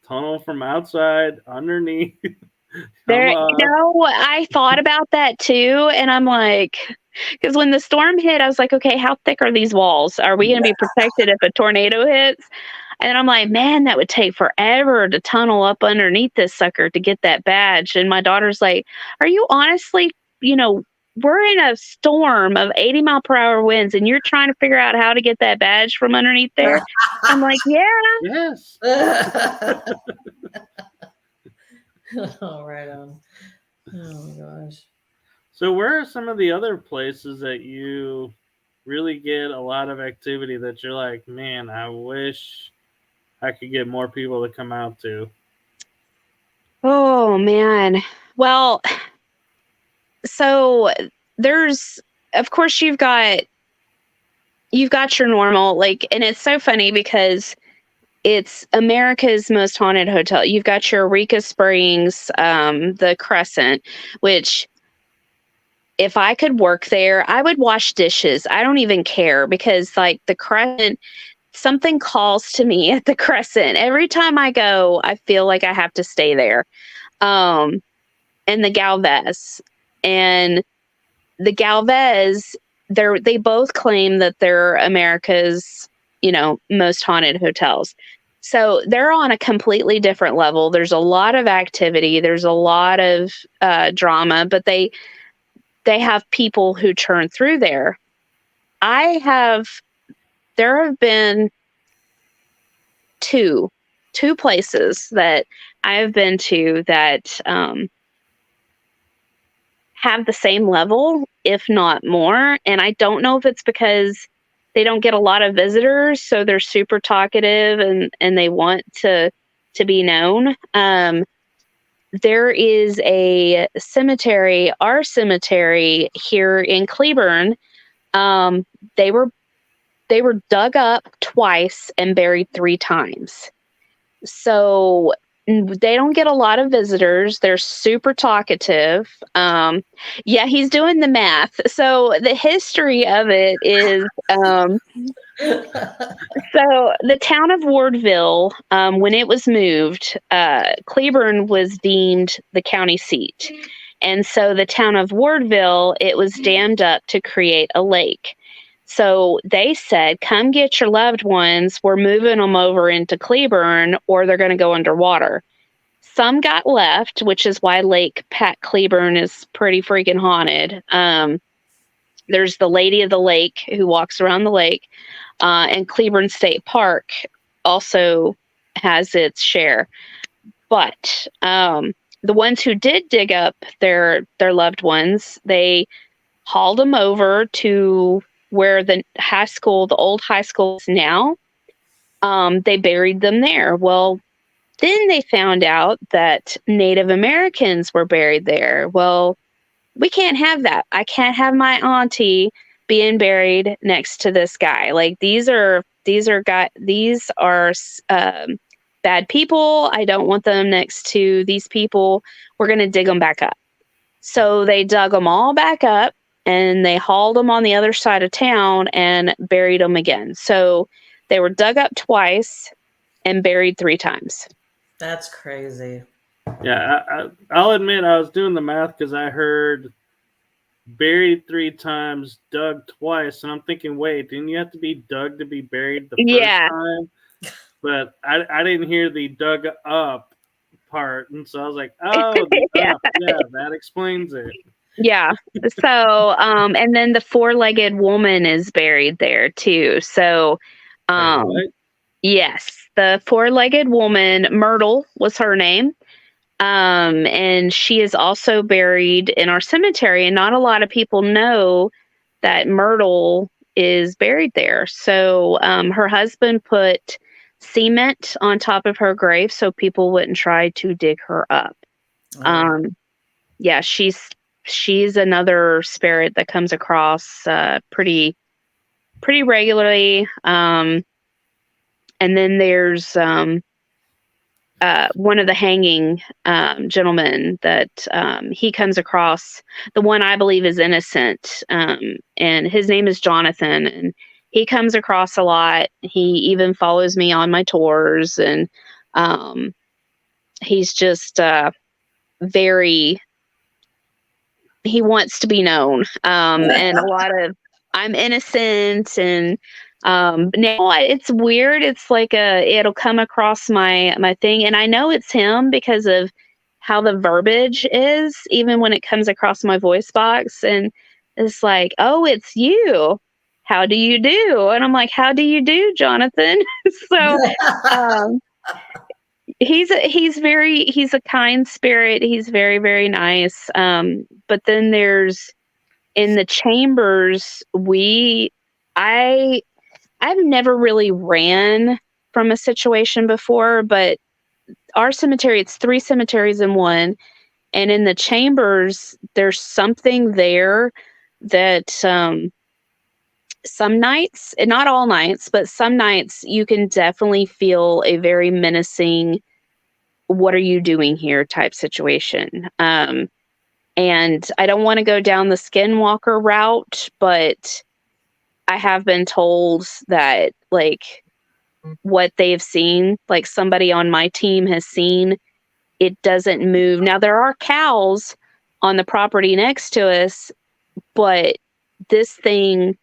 from outside underneath. there. Come up. I thought about that too, and I'm like, because when the storm hit, I was like, okay, how thick are these walls? Are we going to be protected if a tornado hits? And I'm like, man, that would take forever to tunnel up underneath this sucker to get that badge. And my daughter's like, are you honestly, we're in a storm of 80-mile-per-hour winds and you're trying to figure out how to get that badge from underneath there? I'm like, yeah. Yes. Oh, right on. Oh my gosh. So where are some of the other places that you really get a lot of activity that you're like, man, I wish I could get more people to come out to? Oh, man. Well, so there's, of course, you've got your normal, like, and it's so funny because it's America's most haunted hotel. You've got your Eureka Springs, the Crescent, which if I could work there, I would wash dishes. I don't even care because like the Crescent, something calls to me at the Crescent. Every time I go, I feel like I have to stay there. And the Galvez. And the Galvez, they both claim that they're America's, most haunted hotels. So they're on a completely different level. There's a lot of activity. There's a lot of drama, but they have people who churn through there. There have been two places that I have been to that have the same level, if not more. And I don't know if it's because they don't get a lot of visitors, so they're super talkative and they want to be known. There is a cemetery, our cemetery here in Cleburne. They were dug up twice and buried 3 times. So they don't get a lot of visitors. They're super talkative. Yeah, he's doing the math. So the history of it is, so the town of Wardville, when it was moved, Cleburne was deemed the county seat. And so the town of Wardville, it was dammed up to create a lake. So they said, come get your loved ones. We're moving them over into Cleburne or they're going to go underwater. Some got left, which is why Lake Pat Cleburne is pretty freaking haunted. There's the Lady of the Lake who walks around the lake. And Cleburne State Park also has its share. But the ones who did dig up their loved ones, they hauled them over to where the old high school is now. They buried them there. Well, then they found out that Native Americans were buried there. Well, we can't have that. I can't have my auntie being buried next to this guy. Like these are bad people. I don't want them next to these people. We're going to dig them back up. So they dug them all back up and they hauled them on the other side of town and buried them again. So they were dug up twice and buried 3 times. That's crazy. Yeah, I'll admit I was doing the math because I heard buried 3 times, dug twice, and I'm thinking, wait, didn't you have to be dug to be buried the first time? But I didn't hear the dug up part, and so I was like, oh, yeah, that explains it. Yeah. So, and then the 4-legged woman is buried there too. So, yes, the 4-legged woman, Myrtle was her name. And she is also buried in our cemetery, and not a lot of people know that Myrtle is buried there. So her husband put cement on top of her grave so people wouldn't try to dig her up. Yeah, she's another spirit that comes across pretty regularly. And then there's one of the hanging gentlemen that he comes across. The one I believe is innocent, and his name is Jonathan. And he comes across a lot. He even follows me on my tours, and he's just very. He wants to be known, and a lot of I'm innocent, and now it's weird. It's like it'll come across my thing, and I know it's him because of how the verbiage is, even when it comes across my voice box, and it's like, oh, it's you. How do you do? And I'm like, how do you do, Jonathan? So he's a kind spirit. He's very, very nice. But then there's in the chambers, I've never really ran from a situation before, but our cemetery, it's 3 cemeteries in one. And in the chambers, there's something there that some nights, and not all nights, but some nights you can definitely feel a very menacing, what are you doing here type situation. And I don't want to go down the skinwalker route, but I have been told that, like, what they've seen, like somebody on my team has seen, it doesn't move. Now, there are cows on the property next to us, but this thing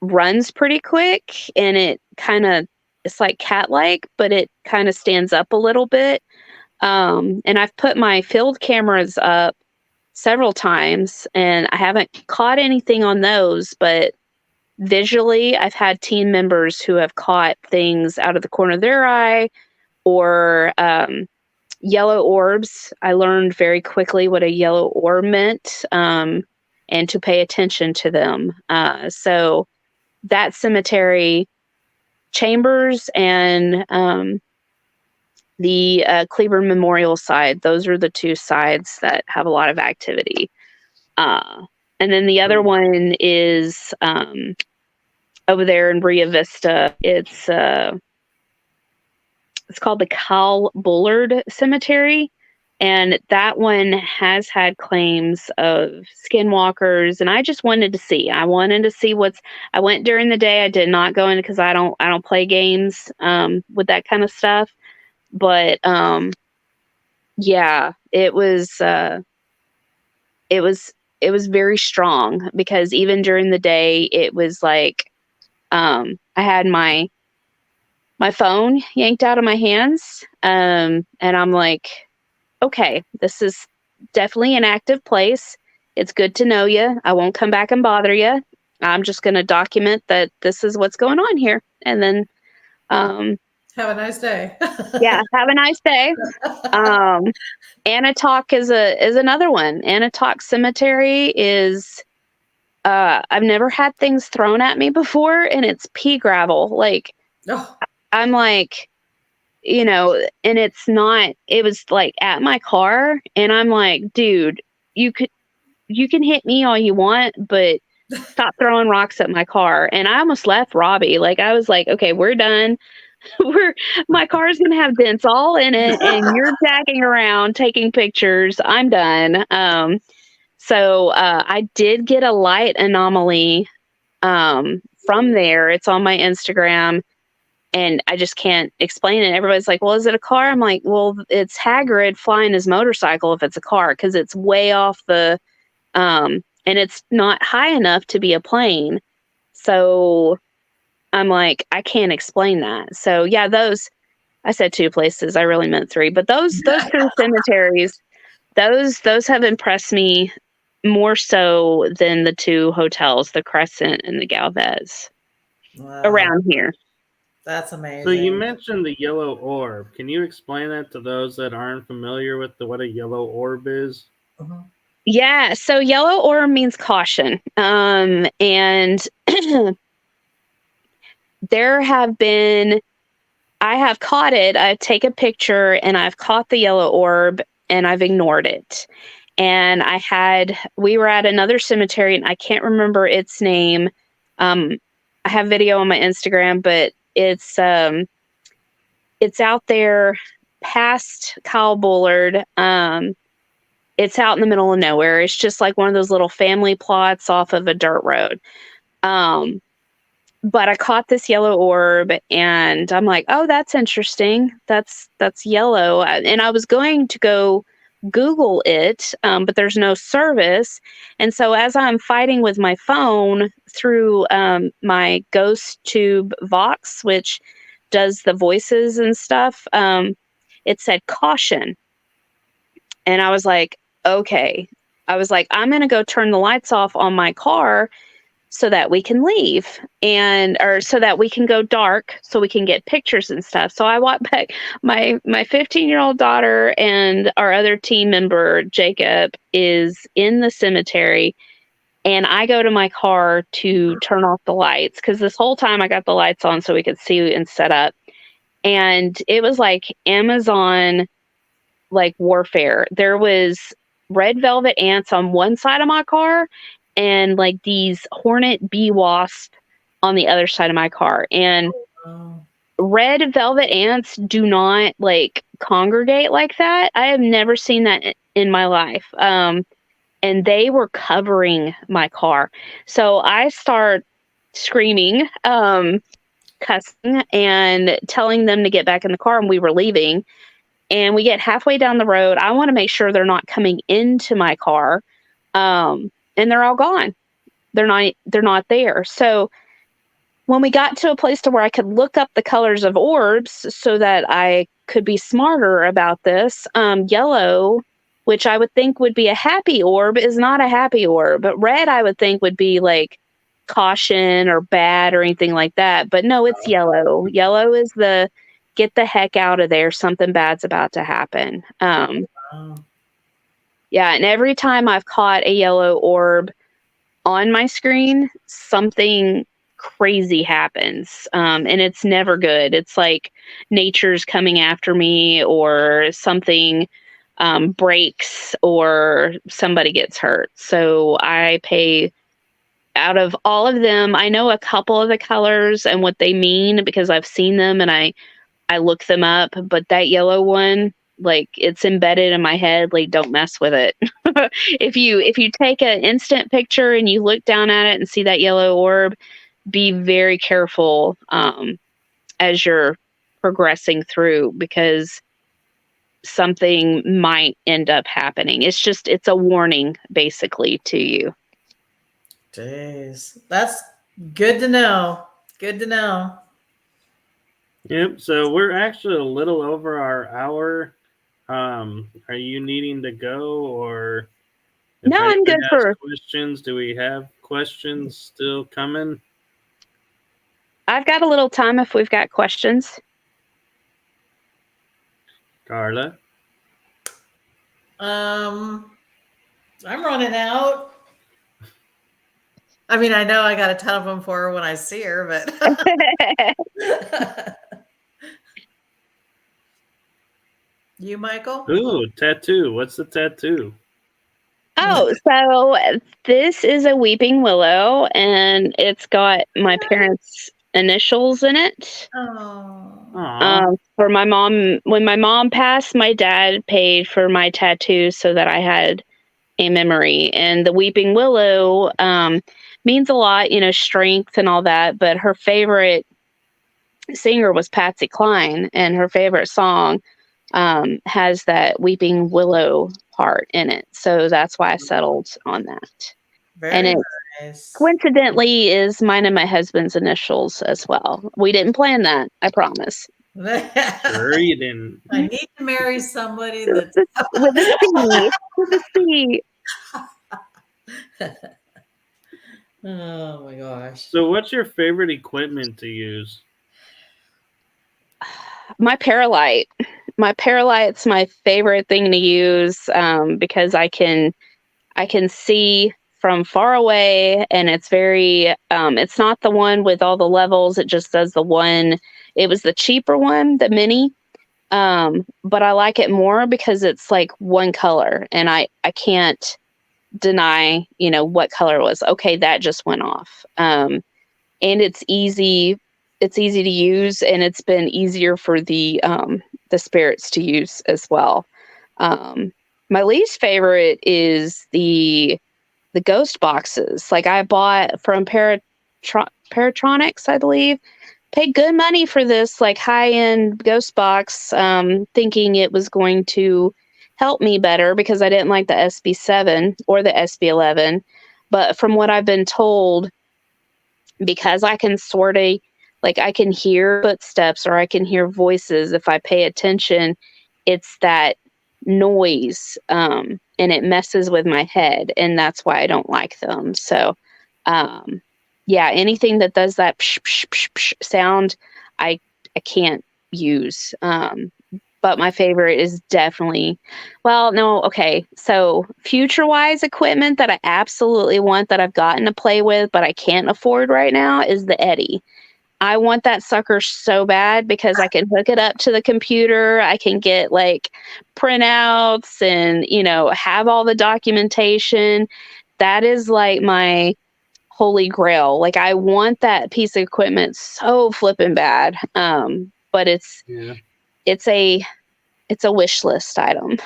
runs pretty quick, and it's like cat-like, but it kind of stands up a little bit. And I've put my field cameras up several times, and I haven't caught anything on those, but visually, I've had team members who have caught things out of the corner of their eye, or yellow orbs. I learned very quickly what a yellow orb meant, and to pay attention to them. So that cemetery, chambers, and the Cleburne Memorial side, those are the 2 sides that have a lot of activity. And then the other one is over there in Brea Vista. It's called the Kyle Bullard Cemetery, and that one has had claims of skinwalkers. And I just wanted to see. I wanted to see I went during the day. I did not go in because I don't play games with that kind of stuff. But yeah, it was very strong, because even during the day, it was like I had my phone yanked out of my hands, and I'm like, okay, this is definitely an active place. It's good to know you. I won't come back and bother you. I'm just going to document that this is what's going on here, and then have a nice day. Yeah, have a nice day. Anatok is another one. Anatok Cemetery is I've never had things thrown at me before, and it's pea gravel. Like, I'm like, and it was like at my car, and I'm like, dude, you can hit me all you want, but stop throwing rocks at my car. And I almost left Robbie. Like, I was like, okay, we're done. My car's gonna have dents all in it, and you're jacking around taking pictures. I'm done. So I did get a light anomaly from there. It's on my Instagram, and I just can't explain it. Everybody's like, well, is it a car? I'm like, well, it's Hagrid flying his motorcycle if it's a car, because it's way off the and it's not high enough to be a plane. So I'm like, I can't explain that. So yeah, I said 2 places. I really meant 3, but those 3 cemeteries, those have impressed me more so than the 2 hotels, the Crescent and the Galvez, around here. That's amazing. So you mentioned the yellow orb. Can you explain that to those that aren't familiar with what a yellow orb is? Mhm. Yeah, so yellow orb means caution. And there have been, I have caught it. I take a picture and I've caught the yellow orb and I've ignored it. And we were at another cemetery and I can't remember its name. I have video on my Instagram, but it's out there past Kyle Bullard. It's out in the middle of nowhere. It's just like one of those little family plots off of a dirt road. But I caught this yellow orb and I'm like, oh, that's interesting. That's yellow. And I was going to go Google it, but there's no service. And so as I'm fighting with my phone through my Ghost Tube Vox, which does the voices and stuff, it said caution. And I was like, okay. I was like, I'm going to go turn the lights off on my car so that we can leave or so that we can go dark so we can get pictures and stuff. So I walked back, my 15-year-old daughter and our other team member, Jacob, is in the cemetery. And I go to my car to turn off the lights because this whole time I got the lights on so we could see and set up. And it was like Amazon, like warfare. There was red velvet ants on one side of my car and like these hornet bee wasp on the other side of my car. And red velvet ants do not like congregate like that. I have never seen that in my life. And they were covering my car. So I start screaming, cussing and telling them to get back in the car, and we were leaving. And we get halfway down the road. I want to make sure they're not coming into my car. And they're all gone. They're not there. So when we got to a place to where I could look up the colors of orbs so that I could be smarter about this, yellow, which I would think would be a happy orb, is not a happy orb. But red, I would think would be like caution or bad or anything like that. But no, it's yellow. Yellow is the get the heck out of there. Something bad's about to happen. Yeah, and every time I've caught a yellow orb on my screen, something crazy happens. And it's never good. It's like nature's coming after me or something breaks or somebody gets hurt. So I pay, out of all of them, I know a couple of the colors and what they mean because I've seen them and I look them up, but that yellow one, like it's embedded in my head, like don't mess with it. If you take an instant picture and you look down at it and see that yellow orb, be very careful as you're progressing through because something might end up happening. It's a warning basically to you. Jeez, that's good to know. Good to know. Yep. So we're actually a little over our hour. Are you needing to go, or if No, I'm good for questions? Do we have questions still coming? I've got a little time if we've got questions. Carla? I'm running out. I mean, I know I got a ton of them for her when I see her, but you, Michael? Ooh, tattoo. What's the tattoo? Oh, so this is a weeping willow, and it's got my parents' initials in it. Oh. For my mom, when my mom passed, my dad paid for my tattoo so that I had a memory. And the weeping willow means a lot, strength and all that. But her favorite singer was Patsy Cline, and her favorite song has that weeping willow part in it. So that's why I settled on that. Very nice. Coincidentally is mine and my husband's initials as well. We didn't plan that, I promise. Sure you didn't. I need to marry somebody that's with a C. With a C. Oh my gosh. So what's your favorite equipment to use? My Paralight. My Paralight's my favorite thing to use because I can see from far away, and it's very it's not the one with all the levels. It just does the one. It was the cheaper one, the mini. But I like it more because it's like one color, and I can't deny, what color it was. Okay, that just went off. And it's easy. It's easy to use, and it's been easier for the spirits to use as well. My least favorite is the ghost boxes. Like I bought from Paratronics, I believe. Paid good money for this like high-end ghost box, thinking it was going to help me better because I didn't like the SB7 or the SB11. But from what I've been told, because I can sort of, like, I can hear footsteps or I can hear voices if I pay attention, it's that noise, and it messes with my head, and that's why I don't like them. So, yeah, anything that does that psh, psh, psh, psh sound, I can't use. But my favorite is definitely, well, no, okay. So future-wise equipment that I absolutely want that I've gotten to play with, but I can't afford right now is the Eddy. I want that sucker so bad because I can hook it up to the computer. I can get like printouts and, have all the documentation. That is like my holy grail. Like I want that piece of equipment so flipping bad. But it's a wish list item.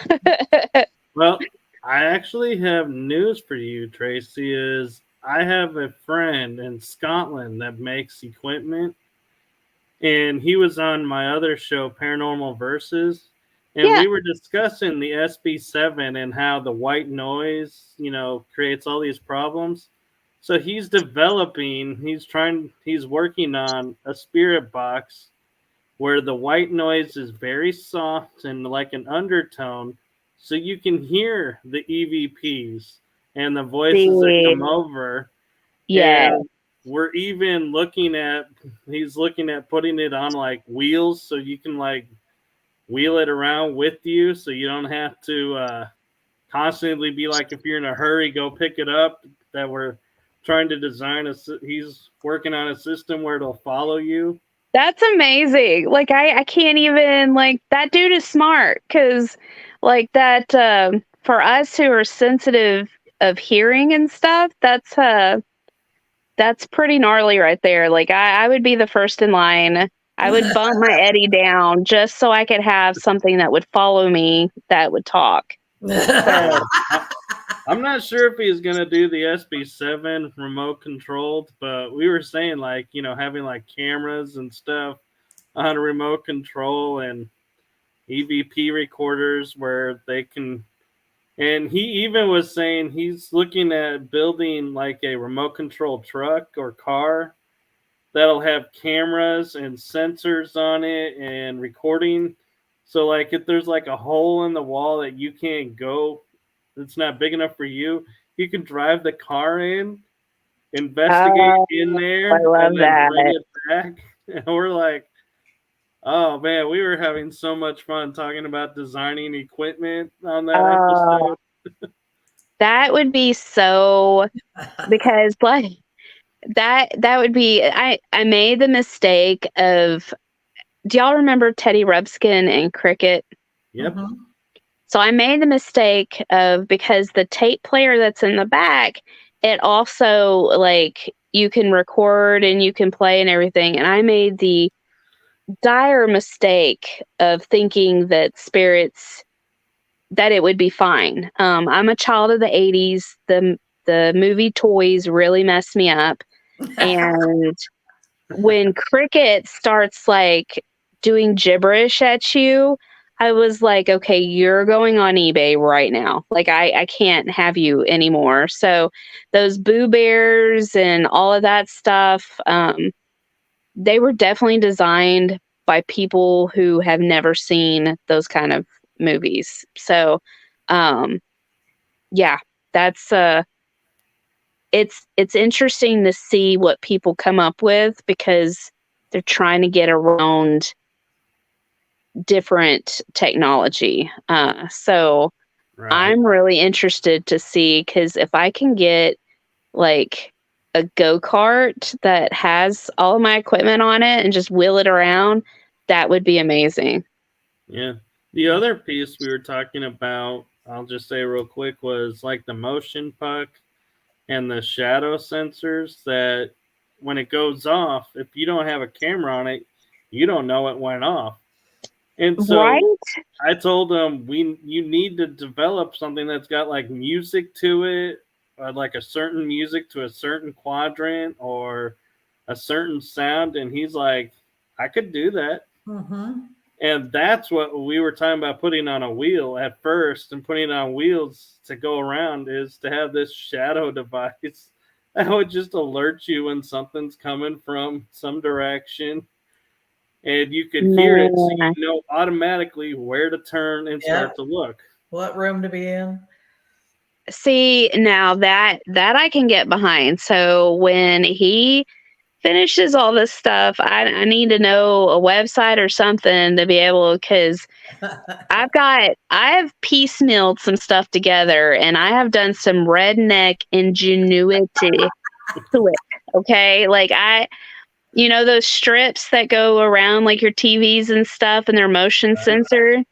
Well, I actually have news for you, Tracy. Is I have a friend in Scotland that makes equipment, and he was on my other show, Paranormal Versus, and Yeah. we were discussing the SB7 and how the white noise, creates all these problems. So he's working on a spirit box where the white noise is very soft and like an undertone, so you can hear the EVPs and the voices that come over. Yeah. And he's looking at putting it on like wheels so you can like wheel it around with you so you don't have to constantly be like, if you're in a hurry, go pick it up. That we're trying to design he's working on a system where it'll follow you. That's amazing. Like I can't even, like, that dude is smart because like that for us who are sensitive of hearing and stuff, that's pretty gnarly right there. Like I would be the first in line. I would bump my Eddy down just so I could have something that would follow me that would talk. So, I'm not sure if he's gonna do the SB7 remote controlled, but we were saying like, having like cameras and stuff on a remote control and EVP recorders where they can. And he even was saying he's looking at building like a remote control truck or car that'll have cameras and sensors on it and recording. So like if there's like a hole in the wall that you can't go, it's not big enough for you, you can drive the car in, investigate in there, I love and then that. bring it back. And we're like, oh man, we were having so much fun talking about designing equipment on that episode. That would be so, because like that would be, I made the mistake of, do y'all remember Teddy Ruxpin and Cricket? Yep. Mhm. So I made the mistake of, because the tape player that's in the back, it also, like, you can record and you can play and everything. And I made the dire mistake of thinking that that it would be fine. I'm a child of the 80s. The movie toys really messed me up. And when Cricket starts like doing gibberish at you, I was like, okay, you're going on eBay right now. Like I can't have you anymore. So those Boo Bears and all of that stuff, they were definitely designed by people who have never seen those kind of movies. So, yeah, that's it's interesting to see what people come up with because they're trying to get around different technology. So Right. I'm really interested to see, because if I can get like a go-kart that has all of my equipment on it and just wheel it around, that would be amazing. Yeah. The other piece we were talking about, I'll just say real quick, was like the motion puck and the shadow sensors that when it goes off, if you don't have a camera on it, you don't know it went off. And Right? so I told them you need to develop something that's got like music to it, or like a certain music to a certain quadrant or a certain sound. And he's like, I could do that. Mm-hmm. And that's what we were talking about putting on a wheel at first, and putting on wheels to go around is to have this shadow device that would just alert you when something's coming from some direction. And you could hear it, so Man. you know automatically where to turn and start to look. What room to be in? See, now that I can get behind. So when he finishes all this stuff, I need to know a website or something to be able, because I've piecemealed some stuff together, and I have done some redneck ingenuity to it. Okay. Like those strips that go around like your TVs and stuff, and their motion sensor.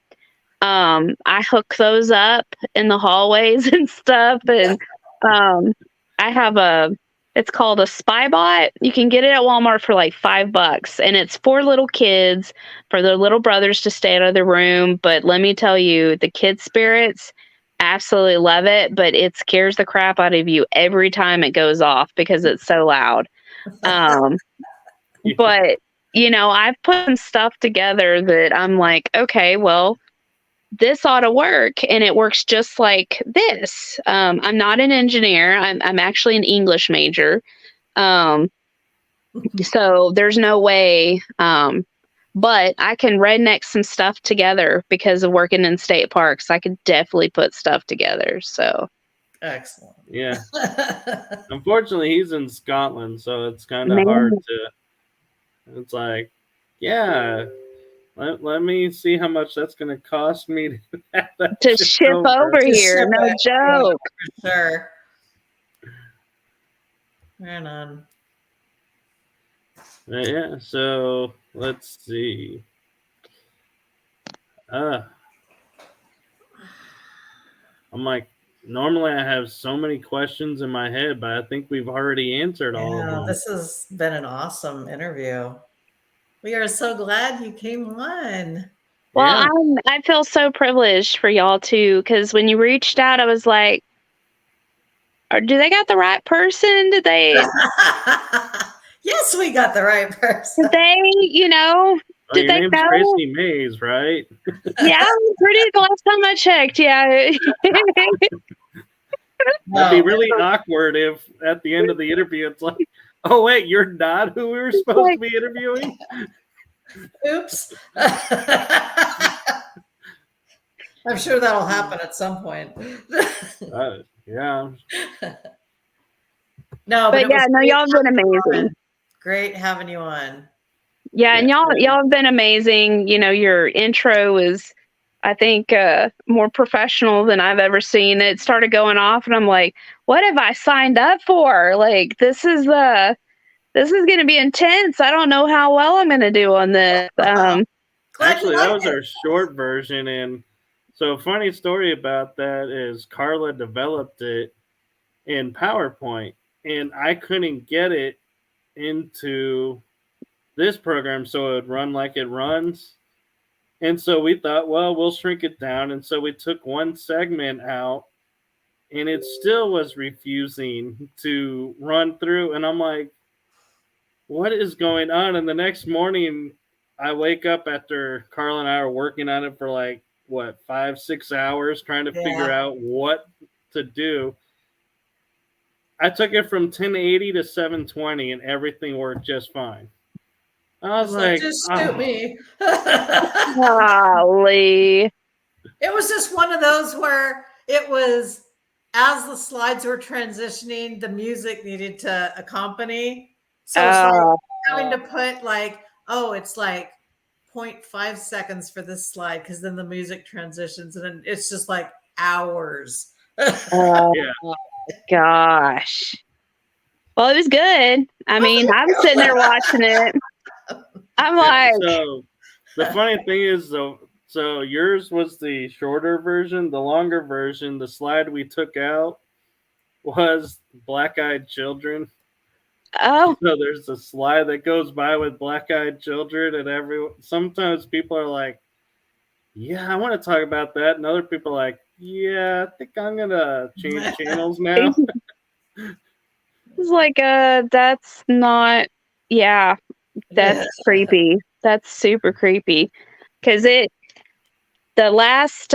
I hook those up in the hallways and stuff. And I have it's called a spy bot. You can get it at Walmart for like $5, and it's for little kids, for their little brothers to stay out of the room. But let me tell you, the kid spirits absolutely love it, but it scares the crap out of you every time it goes off because it's so loud. But I've put some stuff together that I'm like, okay, well, this ought to work, and it works just like this. I'm not an engineer. I'm actually an English major. So there's no way. But I can redneck some stuff together because of working in state parks. I could definitely put stuff together. So Excellent. Yeah. Unfortunately, he's in Scotland, so it's kind of man, hard to. It's like, yeah, let me see how much that's going to cost me to have that to ship ship over To here, ship no it. joke. Sure. Right on. Yeah, so let's see. I'm like, normally I have so many questions in my head, but I think we've already answered all of Yeah, them. this has been an awesome interview. We are so glad you came on. Well, Yeah. I feel so privileged for y'all too, because when you reached out, I was like, do they got the right person? Did they, Yes, we got the right person. Oh, did your they name's know? Tracy Mays, right? Yeah, pretty the last time I checked. Yeah. That'd be No, really awkward if at the end of the interview it's like, oh wait, you're not who we were supposed to be interviewing? oops. I'm sure that'll happen at some point. Yeah. No, But it yeah, was no, great y'all have been having you amazing. on. Great having you on. Yeah, and Yeah. y'all have been amazing. Your intro is, I think, more professional than I've ever seen. It started going off, and I'm like, what have I signed up for? Like, this is going to be intense. I don't know how well I'm going to do on this. Glad you Actually, that liked was it. our short version. And so, a funny story about that is Carla developed it in PowerPoint, and I couldn't get it into this program so it would run like it runs. And so we thought, well, we'll shrink it down. And so we took one segment out, and it still was refusing to run through. And I'm like, what is going on? And the next morning, I wake up after Carl and I were working on it for like, what, 5-6 hours trying to figure Yeah. out what to do. I took it from 1080 to 720, and everything worked just fine. I was It's like, like, just shoot oh. me. Golly. It was just one of those where it was, as the slides were transitioning, the music needed to accompany. So it's like having to put like, oh, it's like 0.5 seconds for this slide because then the music transitions and then it's just like hours. Oh Yeah. gosh. Well, it was good. I mean, I'm sitting there watching it. I'm like, So the funny thing is, though, so yours was the shorter version. The longer version, the slide we took out was black-eyed children. oh, So there's a slide that goes by with black-eyed children, and sometimes people are like, "Yeah, I want to talk about that," and other people are like, "Yeah, I think I'm gonna change channels now." it's like, that's not, yeah, that's creepy. That's super creepy. Because the last,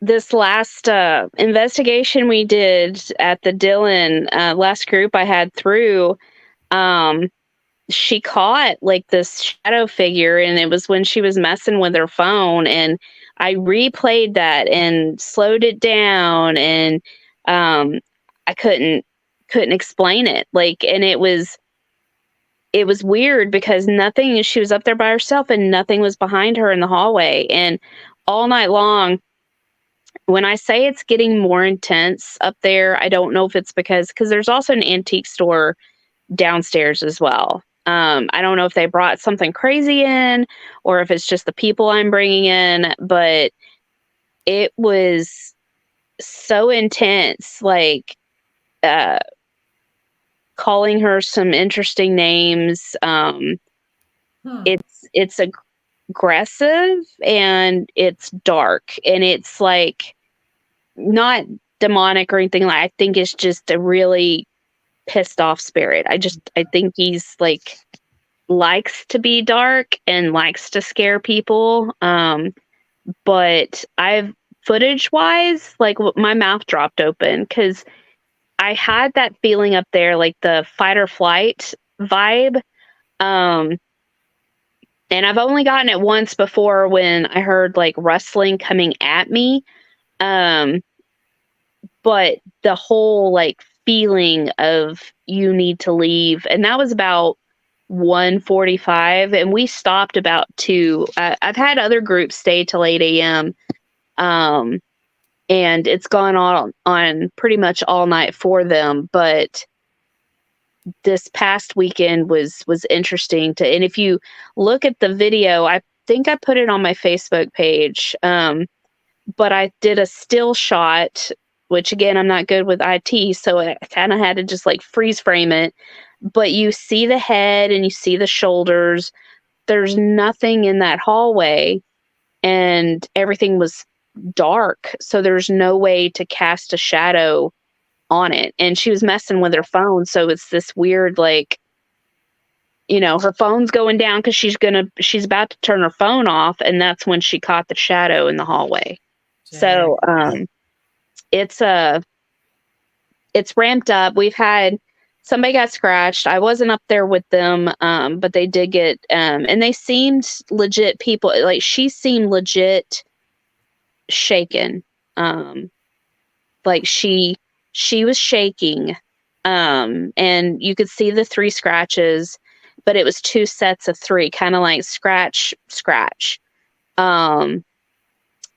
this last investigation we did at the Dillon, last group I had through, she caught like this shadow figure, and it was when she was messing with her phone, and I replayed that and slowed it down, and I couldn't explain it, like, and it was weird because nothing, she was up there by herself and nothing was behind her in the hallway, and all night long. When I say it's getting more intense up there, I don't know if it's because there's also an antique store downstairs as well. I don't know if they brought something crazy in or if it's just the people I'm bringing in, but it was so intense, like calling her some interesting names. It's aggressive and it's dark and it's like not demonic or anything. Like, I think it's just a really pissed off spirit. I think he's like likes to be dark and likes to scare people. But I've footage wise, like my mouth dropped open because I had that feeling up there, like the fight or flight vibe. And I've only gotten it once before when I heard like rustling coming at me. But the whole like feeling of you need to leave, and that was about 1:45, and we stopped about 2. I've had other groups stay till 8 a.m. And it's gone on pretty much all night for them, but this past weekend was interesting to, and if you look at the video, I think I put it on my Facebook page, but I did a still shot, which again, I'm not good with IT, so I kind of had to just like freeze frame it. But you see the head and you see the shoulders. There's nothing in that hallway, and everything was dark, so there's no way to cast a shadow on it. And she was messing with her phone, so it's this weird, like, her phone's going down because she's about to turn her phone off, and that's when she caught the shadow in the hallway. So it's ramped up. We've had somebody got scratched. I wasn't up there with them, but they did get, and they seemed legit people. Like, she seemed legit shaken. Like she was shaking, and you could see the 3 scratches, but it was 2 sets of 3, kind of like scratch.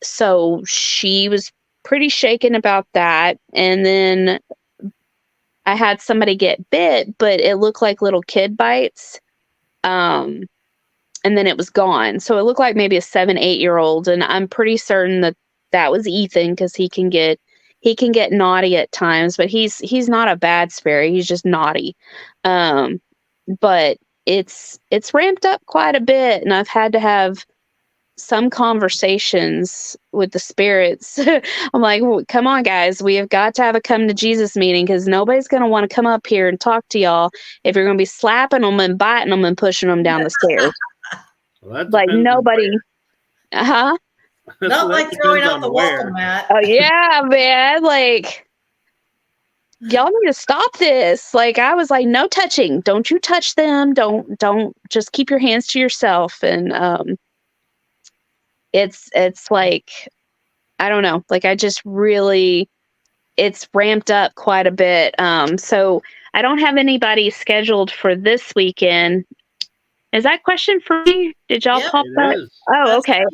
So she was pretty shaken about that. And then I had somebody get bit, but it looked like little kid bites. And then it was gone. So it looked like maybe a 7-8-year-old. And I'm pretty certain that was Ethan, because he can get naughty at times, but he's not a bad spirit. He's just naughty. But it's ramped up quite a bit, and I've had to have some conversations with the spirits. I'm like, come on, guys, we have got to have a come to Jesus meeting, because nobody's going to want to come up here and talk to y'all if you're going to be slapping them and biting them and pushing them down the stairs. Well, like nobody. Not like throwing out the welcome mat. Oh yeah, man. Like, y'all need to stop this. Like, I was like, no touching. Don't you touch them. Don't just keep your hands to yourself. And it's like, I don't know. Like, I just really, it's ramped up quite a bit. So I don't have anybody scheduled for this weekend. Is that question for me? Did y'all Yep. pop It that? is. Oh, That's okay.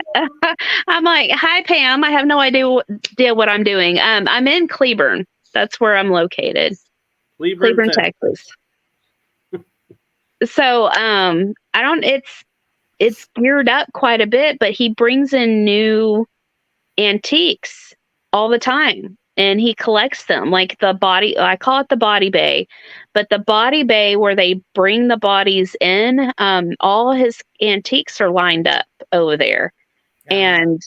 I'm like, hi, Pam. I have no idea what I'm doing. I'm in Cleburne. That's where I'm located. Cleburne, Cleburne, Texas. Texas. So, I don't. It's geared up quite a bit, but he brings in new antiques all the time, and he collects them. Like the body, I call it the body bay, but the body bay where they bring the bodies in, all his antiques are lined up over there, and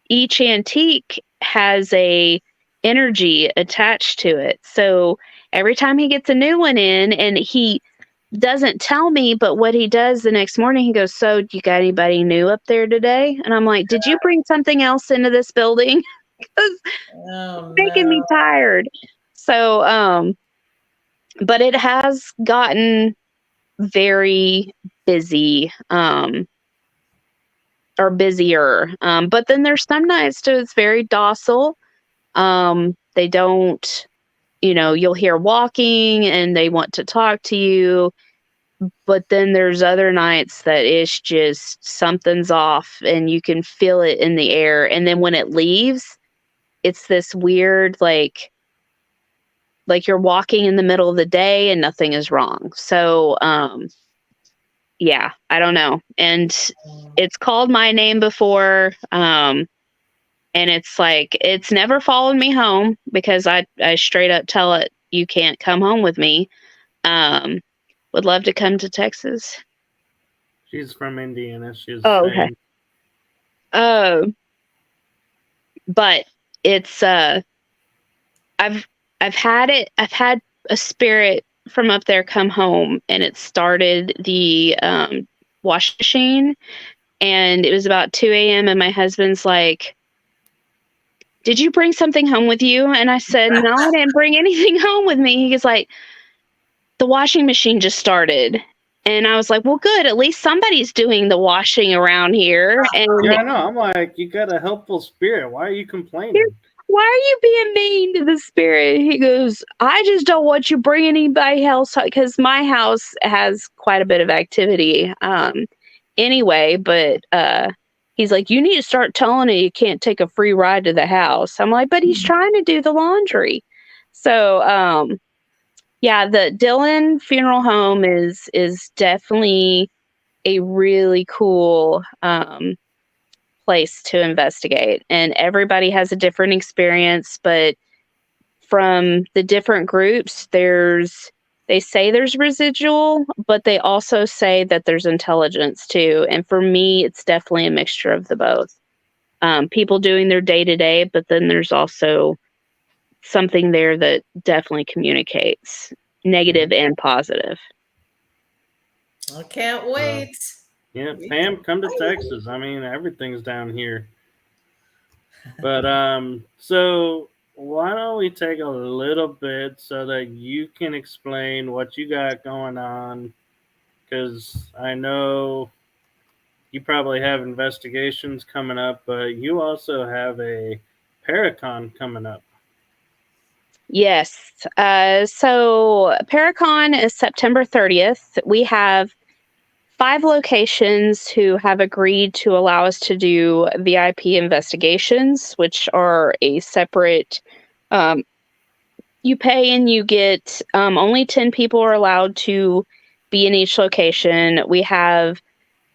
each antique has a energy attached to it. So every time he gets a new one in, and he doesn't tell me, but what he does the next morning, he goes, "So, you got anybody new up there today?" And I'm like, "Did you bring something else into this building?" Because Oh making me no. tired. So, but it has gotten very busy, or busier. But then there's some nights too, it's very docile. They don't, you'll hear walking and they want to talk to you. But then there's other nights that it's just something's off and you can feel it in the air. And then when it leaves, it's this weird, like you're walking in the middle of the day and nothing is wrong. So, yeah, I don't know. And it's called my name before. And it's like, it's never followed me home because I straight up tell it, you can't come home with me. Would love to come to Texas. She's from Indiana. She's Oh, okay. saying, But it's I've I've had a spirit from up there come home, and it started the washing machine, and it was about 2 a.m. and my husband's like, "Did you bring something home with you?" And I said, "No, I didn't bring anything home with me." He's like, "The washing machine just started." And I was like, "Well, good. At least somebody's doing the washing around here." And yeah, I know. I'm like, you got a helpful spirit. Why are you complaining? "Why are you being mean to the spirit?" He goes, "I just don't want you bringing anybody else," because my house has quite a bit of activity. Anyway, but he's like, "You need to start telling it you can't take a free ride to the house." I'm like, "But he's trying to do the laundry." So, yeah, the Dillon Funeral Home is definitely a really cool place to investigate, and everybody has a different experience, but from the different groups, they say there's residual, but they also say that there's intelligence too. And for me, it's definitely a mixture of the both. People doing their day to day, but then there's also something there that definitely communicates negative and positive. I can't wait. Yeah, We Pam, can come to wait. Texas. I mean, everything's down here. But so why don't we take a little bit so that you can explain what you got going on? Because I know you probably have investigations coming up, but you also have a Paracon coming up. Yes. So Paracon is September 30th. We have 5 locations who have agreed to allow us to do VIP investigations, which are a separate, um, you pay and you get, only 10 people are allowed to be in each location. We have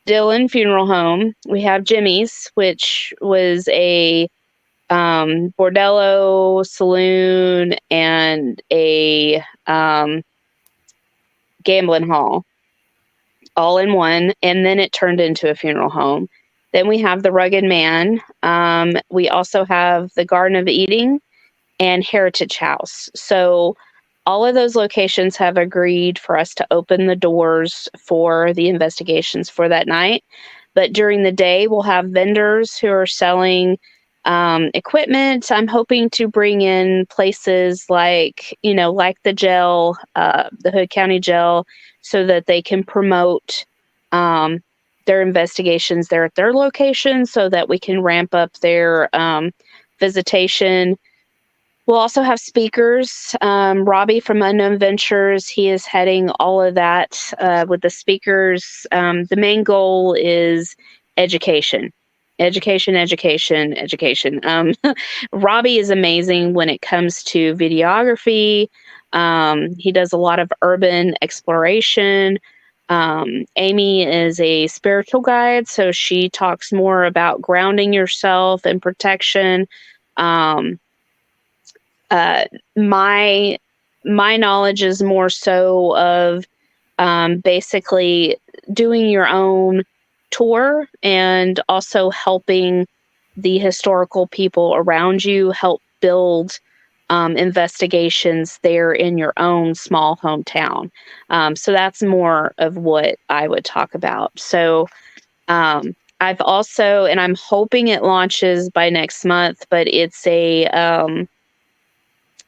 Dillon Funeral Home. We have Jimmy's, which was a bordello, saloon, and a gambling hall all in one. And then it turned into a funeral home. Then we have the Rugged Man. We also have the Garden of Eating and Heritage House. So all of those locations have agreed for us to open the doors for the investigations for that night. But during the day, we'll have vendors who are selling equipment. I'm hoping to bring in places like, like the jail, the Hood County Jail, so that they can promote their investigations there at their location so that we can ramp up their visitation. We'll also have speakers. Robbie from Unknown Ventures, he is heading all of that with the speakers. The main goal is education. Education, education, education. Robbie is amazing when it comes to videography. He does a lot of urban exploration. Amy is a spiritual guide, so she talks more about grounding yourself and protection. My knowledge is more so of basically doing your own tour and also helping the historical people around you help build investigations there in your own small hometown. So that's more of what I would talk about. So I've also, and I'm hoping it launches by next month, but it's a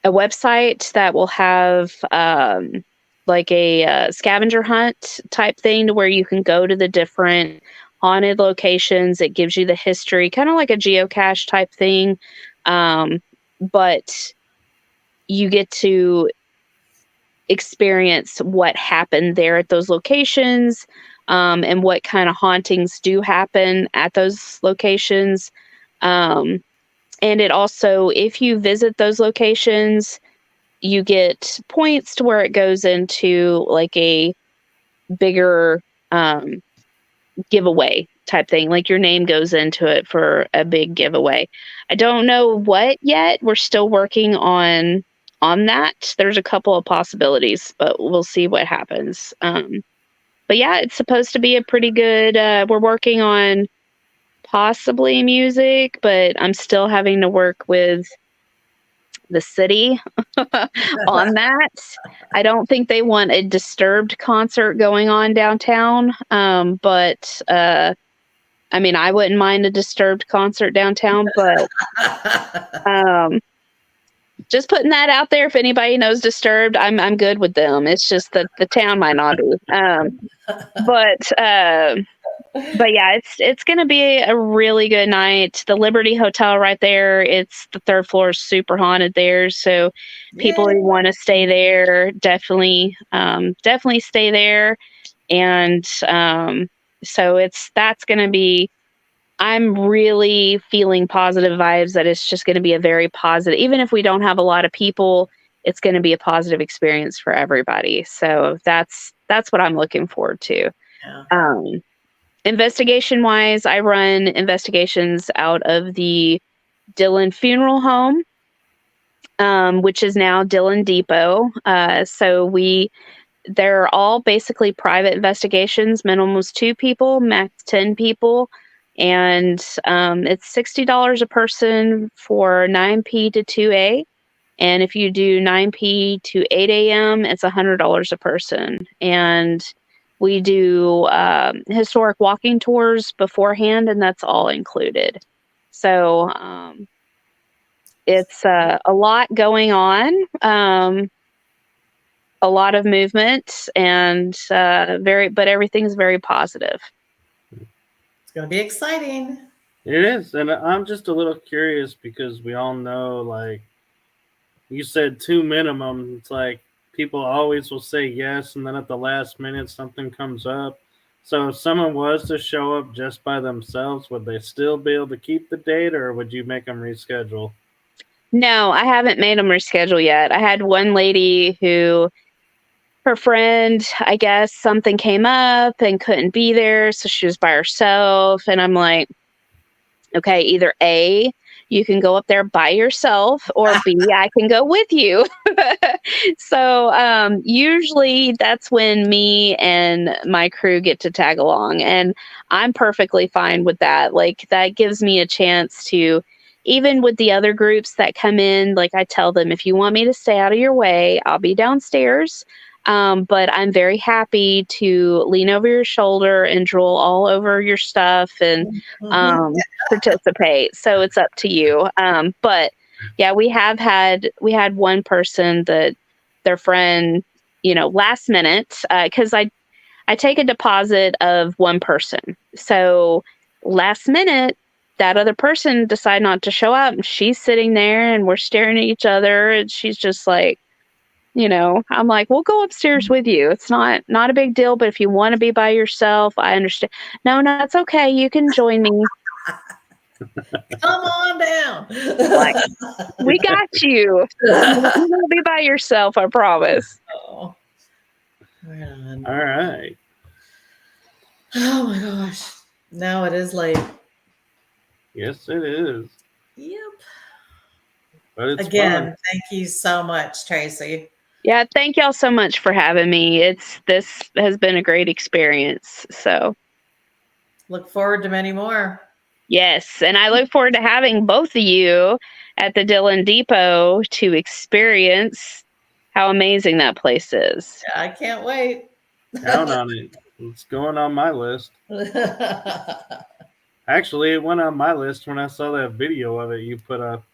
website that will have like a scavenger hunt type thing to where you can go to the different haunted locations. It gives you the history, kind of like a geocache type thing. But you get to experience what happened there at those locations, and what kind of hauntings do happen at those locations. And it also, if you visit those locations, you get points to where it goes into like a bigger giveaway type thing. Like your name goes into it for a big giveaway. I don't know what yet. We're still working on that. There's a couple of possibilities, but we'll see what happens. But yeah, it's supposed to be a pretty good. We're working on possibly music, but I'm still having to work with the city on that. I don't think they want a Disturbed concert going on downtown. But I mean, I wouldn't mind a Disturbed concert downtown, but just putting that out there. If anybody knows Disturbed, I'm good with them. It's just that the town might not be. But yeah, it's going to be a really good night. The Liberty Hotel right there. It's the third floor is super haunted there. So people who want to stay there, definitely stay there. And so that's going to be, I'm really feeling positive vibes that it's just going to be a very positive, even if we don't have a lot of people, it's going to be a positive experience for everybody. So that's what I'm looking forward to. Yeah. Investigation wise, I run investigations out of the Dillon Funeral Home, which is now Dillon Depot. So they're all basically private investigations. Minimum was 2 people, max 10 people. And it's $60 a person for 9 p to 2 a. And if you do 9 p to 8 a.m., it's $100 a person. And we do historic walking tours beforehand, and that's all included. So it's a lot going on, a lot of movement, and but everything's very positive. It's going to be exciting. It is, and I'm just a little curious because we all know, like you said, 2 minimum. It's like people always will say yes, and then at the last minute something comes up. So if someone was to show up just by themselves, would they still be able to keep the date, or would you make them reschedule? No, I haven't made them reschedule yet. I had one lady who, her friend, I guess something came up and couldn't be there, so she was by herself. And I'm like, okay, either A, you can go up there by yourself, or B, I can go with you. So usually that's when me and my crew get to tag along, and I'm perfectly fine with that. Like, that gives me a chance to, even with the other groups that come in, like I tell them, if you want me to stay out of your way, I'll be downstairs. But I'm very happy to lean over your shoulder and drool all over your stuff and participate. So it's up to you. But yeah, we had one person that their friend, last minute, because I take a deposit of one person. So last minute, that other person decide not to show up. And she's sitting there and we're staring at each other. And she's just like, I'm like, we'll go upstairs with you. It's not a big deal. But if you want to be by yourself, I understand. No, that's okay. You can join me. Come on down. Like, we got you. You won't be by yourself, I promise. Oh. Right on. All right. Oh my gosh. Now it is late. Yes, it is. Yep. But it's Again, fun. thank you so much, Tracy. Yeah, thank y'all so much for having me. This has been a great experience. So Look forward to many more. yes, and I look forward to having both of you at the Dillon Depot to experience how amazing that place is. I can't wait. Count on it. It's going on my list. Actually, it went on my list when I saw that video of it you put up.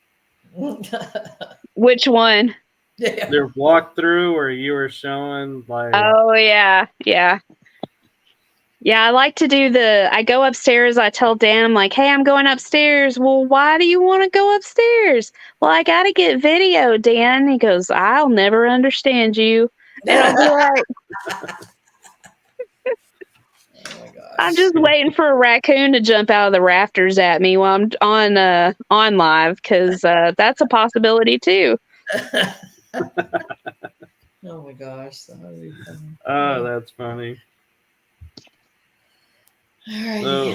Which one? Their walkthrough where you were showing like. Oh yeah. I like to do I go upstairs. I tell Dan, I'm like, hey, I'm going upstairs. Well, why do you want to go upstairs? Well, I got to get video, Dan. He goes, I'll never understand you. And I'll be like, oh my gosh. I'm just waiting for a raccoon to jump out of the rafters at me while I'm on live, because that's a possibility too. Oh my gosh, that would be funny. Oh, that's funny. All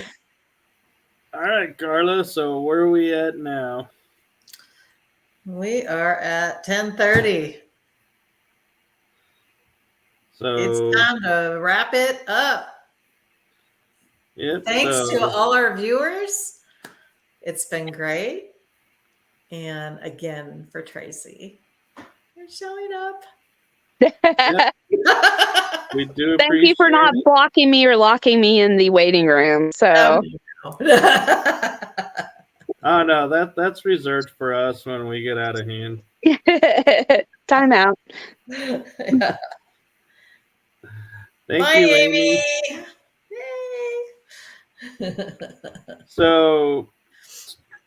right, Carla. So where are we at now? We are at 10:30. So it's time to wrap it up. Yep. Thanks to all our viewers. It's been great. And again, for Tracy, you're showing up. We do appreciate Thank you for not blocking me or locking me in the waiting room. So oh no, that's reserved for us when we get out of hand. Time out. Yeah. Thank Bye, you, Amy. So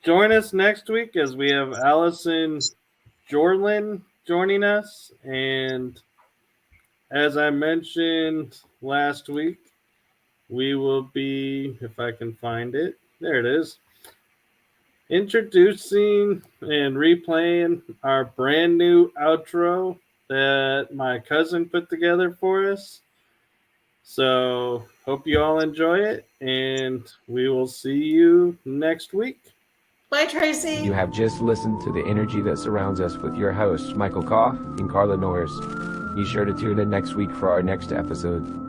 join us next week as we have Allison Jorlin joining us. And as I mentioned last week, we will be, if I can find it, there it is, introducing and replaying our brand new outro that my cousin put together for us. So hope you all enjoy it, and we will see you next week. Bye, Tracy. You have just listened to The Energy That Surrounds Us with your hosts, Michael Koff and Carla Norris. Be sure to tune in next week for our next episode.